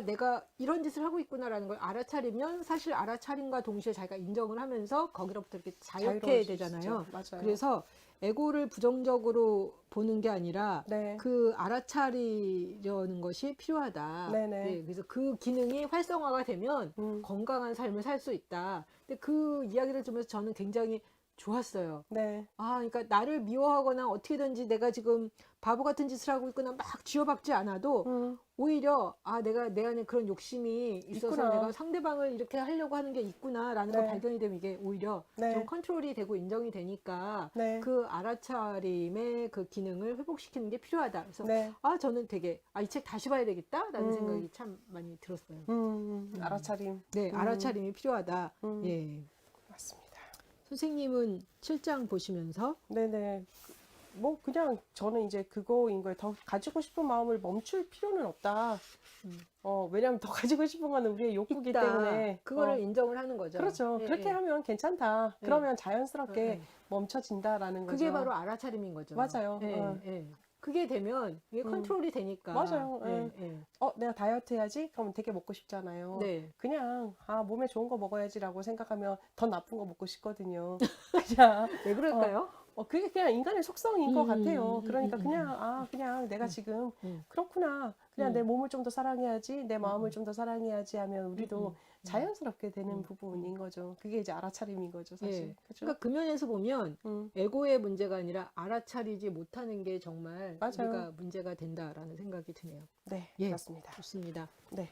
내가 이런 짓을 하고 있구나라는 걸 알아차리면 사실 알아차림과 동시에 자기가 인정을 하면서 거기로부터 이렇게 자유케 자유로울 수 되잖아요. 있죠. 맞아요. 그래서 에고를 부정적으로 보는 게 아니라 네. 그 알아차리려는 것이 필요하다. 네네. 예, 그래서 그 기능이 활성화가 되면 건강한 삶을 살 수 있다. 근데 그 이야기를 들으면서 저는 굉장히 좋았어요. 네. 그러니까 나를 미워하거나 어떻게든지 내가 지금 바보 같은 짓을 하고 있거나 막 쥐어박지 않아도 오히려 내가 내 안에 그런 욕심이 있어서 있구나. 내가 상대방을 이렇게 하려고 하는 게 있구나라는 걸 네. 발견이 되면 이게 오히려 네. 좀 컨트롤이 되고 인정이 되니까 네. 그 알아차림의 그 기능을 회복시키는 게 필요하다. 그래서 네. 저는 되게 이 책 다시 봐야 되겠다라는 생각이 참 많이 들었어요. 알아차림. 네, 알아차림이 필요하다. 예. 맞습니다. 선생님은 7장 보시면서 네네. 뭐 그냥 저는 이제 그거인 거예요. 더 가지고 싶은 마음을 멈출 필요는 없다. 왜냐하면 더 가지고 싶은 거는 우리의 욕구기 있다. 때문에 그거를 인정을 하는 거죠. 그렇죠. 예, 그렇게 예. 하면 괜찮다. 예. 그러면 자연스럽게 예. 멈춰진다라는 거죠. 그게 바로 알아차림인 거죠. 맞아요. 예. 그게 되면 이게 컨트롤이 되니까. 맞아요. 예. 내가 다이어트 해야지? 그러면 되게 먹고 싶잖아요. 네. 그냥 몸에 좋은 거 먹어야지라고 생각하면 더 나쁜 거 먹고 싶거든요. 그냥 왜 그럴까요? 그게 그냥 인간의 속성인 것 같아요. 그러니까 음. 그냥 내가 지금 음. 그렇구나. 그냥 음. 내 몸을 좀 더 사랑해야지, 내 마음을 좀 더 사랑해야지 하면 우리도 자연스럽게 되는 부분인 거죠. 그게 이제 알아차림인 거죠, 사실. 예. 그죠? 그러니까 그 면에서 보면 음, 에고의 문제가 아니라 알아차리지 못하는 게 정말 맞아요. 우리가 문제가 된다라는 생각이 드네요. 네, 예, 그렇습니다. 좋습니다. 네,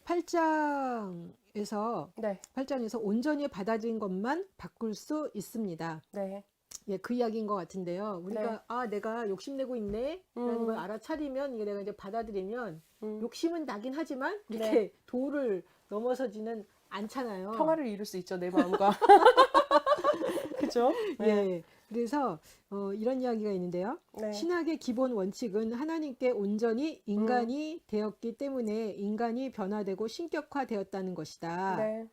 8장에서 네, 8장에서 온전히 받아들인 것만 바꿀 수 있습니다. 네, 예, 그 이야기인 것 같은데요. 우리가 내가 욕심내고 있네 라는 걸 알아차리면 이게 내가 이제 받아들이면 욕심은 나긴 하지만 이렇게 네. 도를 넘어서지는 않잖아요. 평화를 이룰 수 있죠, 내 마음과. 그죠? 네, 예. 그래서 이런 이야기가 있는데요. 네, 신학의 기본 원칙은 하나님께 온전히 인간이 되었기 때문에 인간이 변화되고 신격화되었다는 것이다. 네,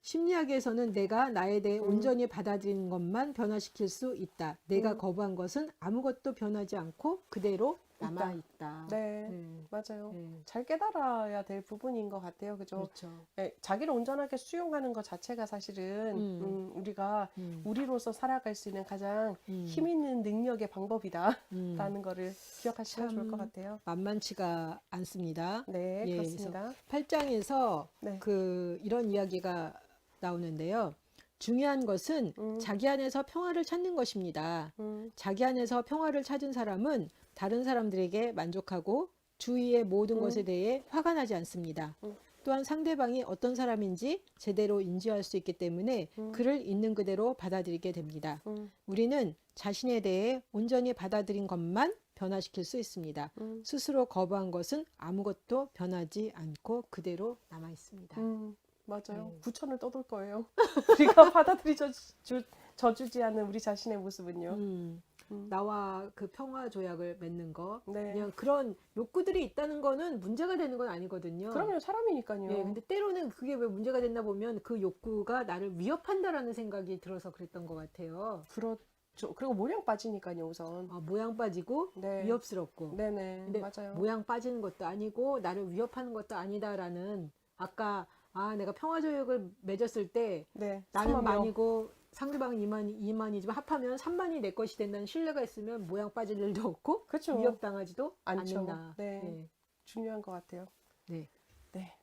심리학에서는 내가 나에 대해 온전히 받아들이는 것만 변화시킬 수 있다. 내가 거부한 것은 아무것도 변하지 않고 그대로 남아 있다. 네, 맞아요. 네. 잘 깨달아야 될 부분인 것 같아요. 그죠? 그렇죠. 예, 자기를 온전하게 수용하는 것 자체가 사실은 우리가 우리로서 살아갈 수 있는 가장 힘 있는 능력의 방법이다라는 거를 기억하시면 좋을 것 같아요. 만만치가 않습니다. 네, 예, 그렇습니다. 8장에서 네. 이런 이야기가 나오는데요. 중요한 것은 자기 안에서 평화를 찾는 것입니다. 자기 안에서 평화를 찾은 사람은 다른 사람들에게 만족하고 주위의 모든 것에 대해 화가 나지 않습니다. 또한 상대방이 어떤 사람인지 제대로 인지할 수 있기 때문에 그를 있는 그대로 받아들이게 됩니다. 우리는 자신에 대해 온전히 받아들인 것만 변화시킬 수 있습니다. 스스로 거부한 것은 아무것도 변하지 않고 그대로 남아 있습니다. 맞아요. 구천을 떠돌 거예요. 우리가 받아들여주지 않는 우리 자신의 모습은요. 나와 그 평화 조약을 맺는 거, 네. 그냥 그런 욕구들이 있다는 거는 문제가 되는 건 아니거든요. 그럼요, 사람이니까요. 예, 근데 때로는 그게 왜 문제가 됐나 보면 그 욕구가 나를 위협한다라는 생각이 들어서 그랬던 것 같아요. 그렇죠. 그리고 모양 빠지니까요, 우선. 모양 빠지고 네. 위협스럽고. 네네, 근데 맞아요. 모양 빠지는 것도 아니고 나를 위협하는 것도 아니다라는 아까 내가 평화 조약을 맺었을 때 네, 나는 3만 명. 만이고 상대방은 2만이지만 합하면 3만이 내 것이 된다는 신뢰가 있으면 모양 빠질 일도 없고 그렇죠. 위협당하지도 않죠. 않는다. 네. 네. 중요한 것 같아요. 네. 네.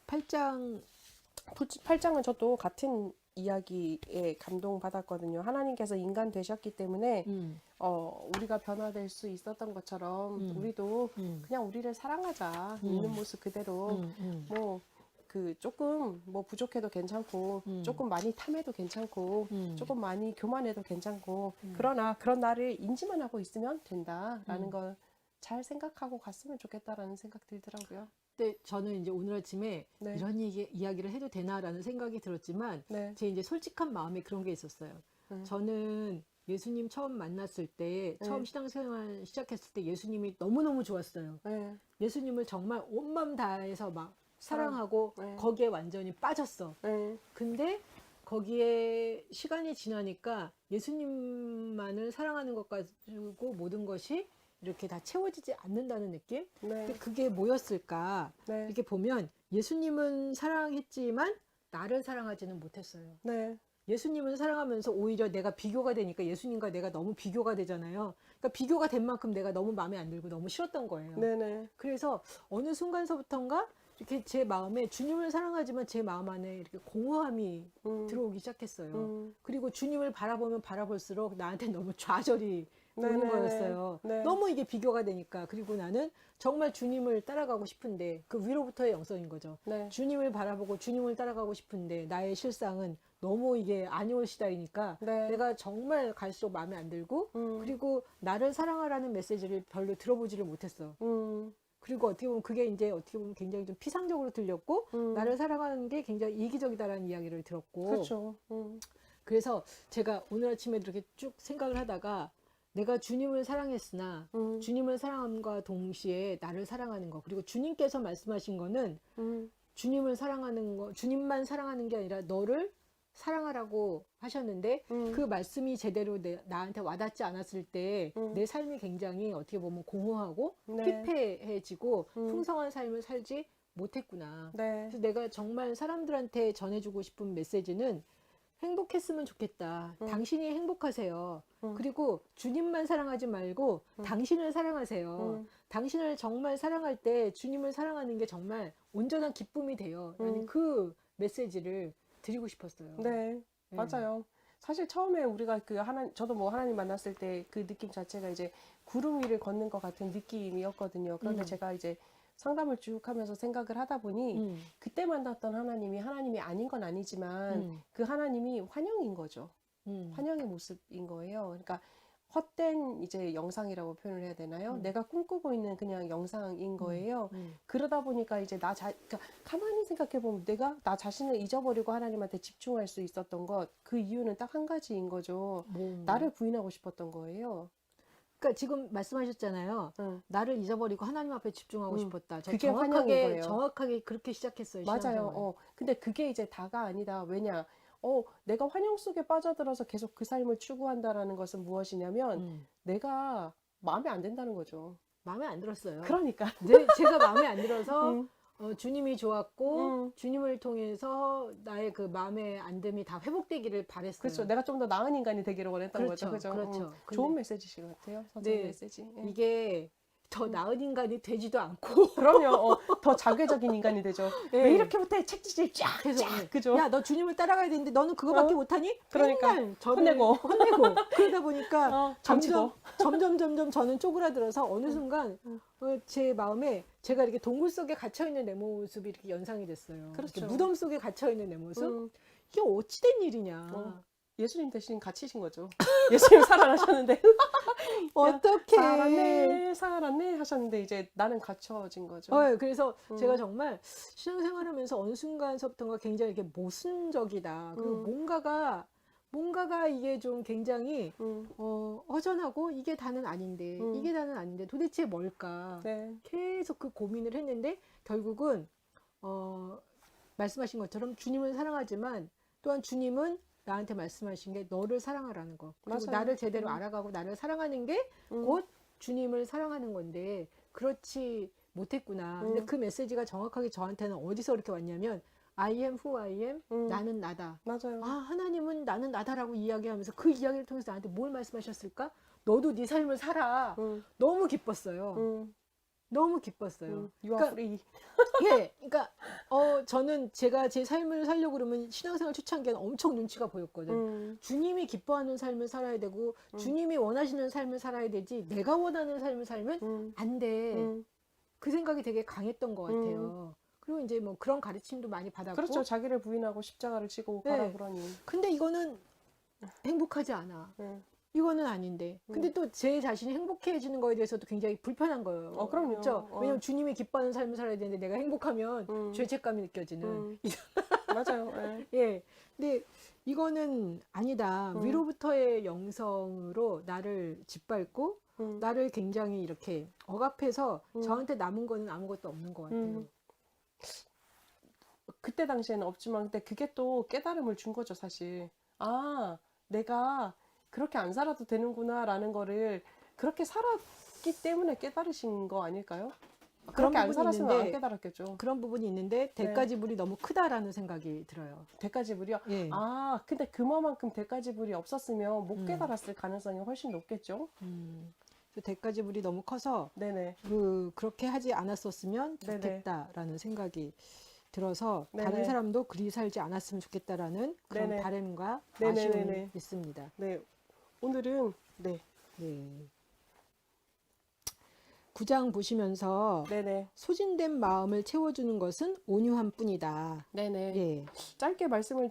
8장 8장은 저도 같은 이야기에 감동받았거든요. 하나님께서 인간 되셨기 때문에 우리가 변화될 수 있었던 것처럼 우리도 그냥 우리를 사랑하자. 있는 모습 그대로 뭐 조금 뭐 부족해도 괜찮고 조금 많이 탐해도 괜찮고 조금 많이 교만해도 괜찮고 그러나 그런 나를 인지만 하고 있으면 된다라는 걸 잘 생각하고 갔으면 좋겠다라는 생각 들더라고요. 근데 저는 이제 오늘 아침에 네. 이런 이야기를 해도 되나라는 생각이 들었지만 네. 제 이제 솔직한 마음에 그런 게 있었어요. 저는 예수님 처음 만났을 때, 처음 신앙생활 시작했을 때 예수님이 너무너무 좋았어요. 네. 예수님을 정말 온 마음 다해서 막 사랑하고 네. 거기에 완전히 빠졌어. 네. 근데 거기에 시간이 지나니까 예수님만을 사랑하는 것 가지고 모든 것이 이렇게 다 채워지지 않는다는 느낌? 네. 근데 그게 뭐였을까? 네. 이렇게 보면 예수님은 사랑했지만 나를 사랑하지는 못했어요. 네. 예수님은 사랑하면서 오히려 내가 비교가 되니까 예수님과 내가 너무 비교가 되잖아요. 그러니까 비교가 된 만큼 내가 너무 마음에 안 들고 너무 싫었던 거예요. 네네. 그래서 어느 순간서부턴가 이렇게 제 마음에 주님을 사랑하지만 제 마음 안에 이렇게 공허함이 들어오기 시작했어요. 그리고 주님을 바라보면 바라볼수록 나한테 너무 좌절이 오는 네네네. 거였어요. 네. 너무 이게 비교가 되니까. 그리고 나는 정말 주님을 따라가고 싶은데 그 위로부터의 영성인 거죠. 네. 주님을 바라보고 주님을 따라가고 싶은데 나의 실상은 너무 이게 아니올 시다이니까 네. 내가 정말 갈수록 마음에 안 들고 그리고 나를 사랑하라는 메시지를 별로 들어보지를 못했어. 그리고 어떻게 보면 그게 이제 어떻게 보면 굉장히 좀 피상적으로 들렸고 나를 사랑하는 게 굉장히 이기적이다라는 이야기를 들었고 그렇죠. 그래서 제가 오늘 아침에 이렇게 쭉 생각을 하다가 내가 주님을 사랑했으나 주님을 사랑함과 동시에 나를 사랑하는 거 그리고 주님께서 말씀하신 거는 주님을 사랑하는 거 주님만 사랑하는 게 아니라 너를 사랑하라고 하셨는데 그 말씀이 제대로 나한테 와닿지 않았을 때 내 삶이 굉장히 어떻게 보면 공허하고 네. 피폐해지고 풍성한 삶을 살지 못했구나. 네. 그래서 내가 정말 사람들한테 전해주고 싶은 메시지는 행복했으면 좋겠다. 응. 당신이 행복하세요. 응. 그리고 주님만 사랑하지 말고 응. 당신을 사랑하세요. 응. 당신을 정말 사랑할 때 주님을 사랑하는 게 정말 온전한 기쁨이 돼요. 나는 응. 그 메시지를 드리고 싶었어요. 네, 네. 맞아요. 사실 처음에 우리가 저도 뭐 하나님 만났을 때 그 느낌 자체가 이제 구름 위를 걷는 것 같은 느낌이었거든요. 그런데 제가 이제 상담을 쭉 하면서 생각을 하다 보니 그때 만났던 하나님이 아닌 건 아니지만 그 하나님이 환영인 거죠. 환영의 모습인 거예요. 그러니까 헛된 이제 영상이라고 표현을 해야 되나요? 내가 꿈꾸고 있는 그냥 영상인 거예요. 그러다 보니까 이제 그러니까 가만히 생각해 보면 내가 나 자신을 잊어버리고 하나님한테 집중할 수 있었던 것, 그 이유는 딱 한 가지인 거죠. 나를 부인하고 싶었던 거예요. 그러니까 지금 말씀하셨잖아요. 응. 나를 잊어버리고 하나님 앞에 집중하고 싶었다. 저 그게 환영인 거예요. 정확하게 그렇게 시작했어요. 맞아요. 신앙생활. 근데 그게 이제 다가 아니다. 왜냐? 내가 환영 속에 빠져들어서 계속 그 삶을 추구한다라는 것은 무엇이냐면 내가 마음에 안 든다는 거죠. 마음에 안 들었어요. 그러니까. 제가 마음에 안 들어서 응. 주님이 좋았고 주님을 통해서 나의 그 마음의 안 듦이 다 회복되기를 바랬어요. 그렇죠. 내가 좀 더 나은 인간이 되기를 원했던 거죠. 그죠? 그렇죠. 좋은 메시지신 것 같아요. 선생님 네. 메시지. 예. 이게 더 나은 인간이 되지도 않고 그럼요. 더 자괴적인 인간이 되죠. 예. 왜 이렇게 못해? 책지질 쫙, 그래서 쫙. 그죠? 야, 너 주님을 따라가야 되는데 너는 그거밖에 못하니? 그러니까. 맨날 저를 혼내고 그러다 보니까 점점 점점 저는 쪼그라들어서 어느 순간 제 마음에 제가 이렇게 동굴 속에 갇혀 있는 내 모습이 이렇게 연상이 됐어요. 그렇죠. 이렇게 무덤 속에 갇혀 있는 내 모습. 이게 어찌된 일이냐? 예수님 대신 갇히신 거죠. 예수님 살아나셨는데 어떻게 살았네 하셨는데 이제 나는 갇혀진 거죠. 그래서 제가 정말 신앙생활하면서 어느 순간서부터가 굉장히 이렇게 모순적이다. 그리고 뭔가가 이게 좀 굉장히 허전하고 이게 다는 아닌데 이게 다는 아닌데 도대체 뭘까? 네. 계속 그 고민을 했는데 결국은 말씀하신 것처럼 주님을 사랑하지만 또한 주님은 나한테 말씀하신 게 너를 사랑하라는 거. 그리고 맞아요. 나를 제대로 알아가고 나를 사랑하는 게 곧 주님을 사랑하는 건데 그렇지 못했구나. 근데 그 메시지가 정확하게 저한테는 어디서 이렇게 왔냐면 I am who I am. 나는 나다. 맞아요. 하나님은 나는 나다라고 이야기하면서 그 이야기를 통해서 나한테 뭘 말씀하셨을까? 너도 네 삶을 살아. 너무 기뻤어요. 너무 기뻤어요. You are free. 예, 그러니까 저는 제가 제 삶을 살려고 그러면 신앙생활 초창기에는 엄청 눈치가 보였거든. 주님이 기뻐하는 삶을 살아야 되고 주님이 원하시는 삶을 살아야 되지 내가 원하는 삶을 살면 안 돼. 그 생각이 되게 강했던 것 같아요. 그리고 이제 뭐 그런 가르침도 많이 받았고. 그렇죠. 자기를 부인하고 십자가를 지고 가라 그러니. 근데 이거는 행복하지 않아. 이거는 아닌데. 근데 또 제 자신이 행복해지는 거에 대해서도 굉장히 불편한 거예요. 그럼요. 그렇죠? 왜냐면 주님이 기뻐하는 삶을 살아야 되는데 내가 행복하면 죄책감이 느껴지는. 맞아요. 예. 근데 이거는 아니다. 위로부터의 영성으로 나를 짓밟고 나를 굉장히 이렇게 억압해서 저한테 남은 거는 아무것도 없는 것 같아요. 그때 당시에는 없지만 근데 그게 또 깨달음을 준 거죠, 사실. 내가 그렇게 안 살아도 되는구나라는 거를 그렇게 살았기 때문에 깨달으신 거 아닐까요? 그렇게 안 살았으면 안 깨달았겠죠. 그런 부분이 있는데 대가지불이 너무 크다라는 생각이 들어요. 대가지불이요? 예. 근데 그만큼 대가지불이 없었으면 못 깨달았을 가능성이 훨씬 높겠죠. 대가지불이 너무 커서 네네. 그렇게 하지 않았었으면 좋겠다라는 생각이 들어서 네네. 다른 사람도 그리 살지 않았으면 좋겠다라는 그런 네네. 바람과 네네네네. 아쉬움이 있습니다. 네. 오늘은 네. 9장 보시면서 네네. 소진된 마음을 채워주는 것은 온유한 뿐이다. 네네. 예. 짧게 말씀을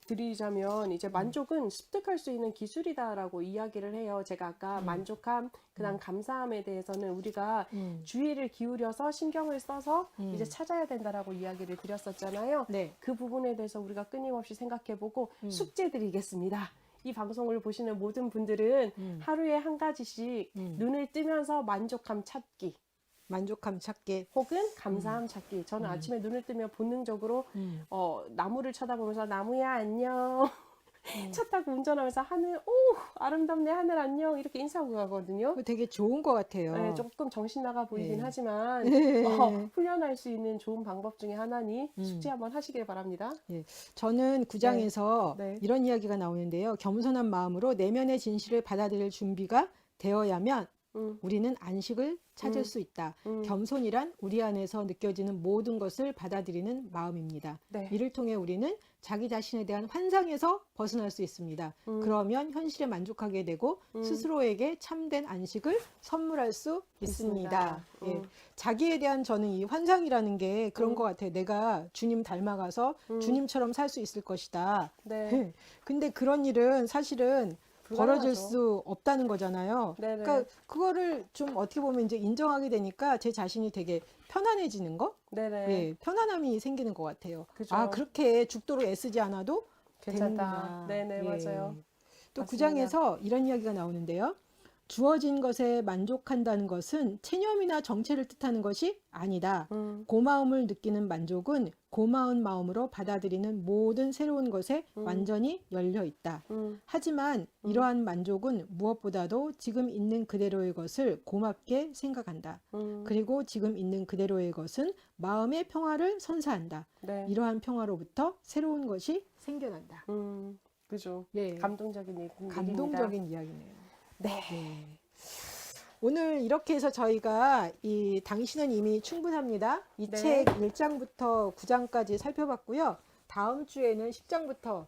드리자면 이제 만족은 습득할 수 있는 기술이다라고 이야기를 해요. 제가 아까 만족함, 그다음 감사함에 대해서는 우리가 주의를 기울여서 신경을 써서 이제 찾아야 된다라고 이야기를 드렸었잖아요. 네. 그 부분에 대해서 우리가 끊임없이 생각해보고 숙제 드리겠습니다. 이 방송을 보시는 모든 분들은 하루에 한 가지씩 눈을 뜨면서 만족함 찾기 혹은 감사함 찾기. 저는 아침에 눈을 뜨면 본능적으로 나무를 쳐다보면서 나무야 안녕 차 타고 운전하면서 하늘, 오, 아름답네, 하늘 안녕, 이렇게 인사하고 가거든요. 그거 되게 좋은 것 같아요. 네, 조금 정신 나가 보이긴 네. 하지만 네. 훈련할 수 있는 좋은 방법 중에 하나니 숙제 한번 하시길 바랍니다. 저는 구장에서 네. 이런 이야기가 나오는데요. 겸손한 마음으로 내면의 진실을 받아들일 준비가 되어야만 우리는 안식을 찾을 수 있다. 겸손이란 우리 안에서 느껴지는 모든 것을 받아들이는 마음입니다. 네. 이를 통해 우리는 자기 자신에 대한 환상에서 벗어날 수 있습니다. 그러면 현실에 만족하게 되고 스스로에게 참된 안식을 선물할 수 있습니다. 예. 자기에 대한 저는 이 환상이라는 게 그런 것 같아요. 내가 주님 닮아가서 주님처럼 살 수 있을 것이다. 네. 근데 그런 일은 사실은 벌어질 수 없다는 거잖아요. 네네. 그러니까 그거를 좀 어떻게 보면 이제 인정하게 되니까 제 자신이 되게 편안해지는 거? 네네. 예, 편안함이 생기는 것 같아요. 그죠. 아, 그렇게 죽도록 애쓰지 않아도 괜찮다. 되는구나. 네네, 예. 맞아요. 또 맞습니다. 구장에서 이런 이야기가 나오는데요. 주어진 것에 만족한다는 것은 체념이나 정체를 뜻하는 것이 아니다. 고마움을 느끼는 만족은 고마운 마음으로 받아들이는 모든 새로운 것에 완전히 열려 있다. 하지만 이러한 만족은 무엇보다도 지금 있는 그대로의 것을 고맙게 생각한다. 그리고 지금 있는 그대로의 것은 마음의 평화를 선사한다. 네. 이러한 평화로부터 새로운 것이 생겨난다. 그죠. 예. 감동적인 얘기입니다. 감동적인 이야기네요. 네. 네. 오늘 이렇게 해서 저희가 이 당신은 이미 충분합니다. 이 네. 책 1장부터 9장까지 살펴봤고요. 다음 주에는 10장부터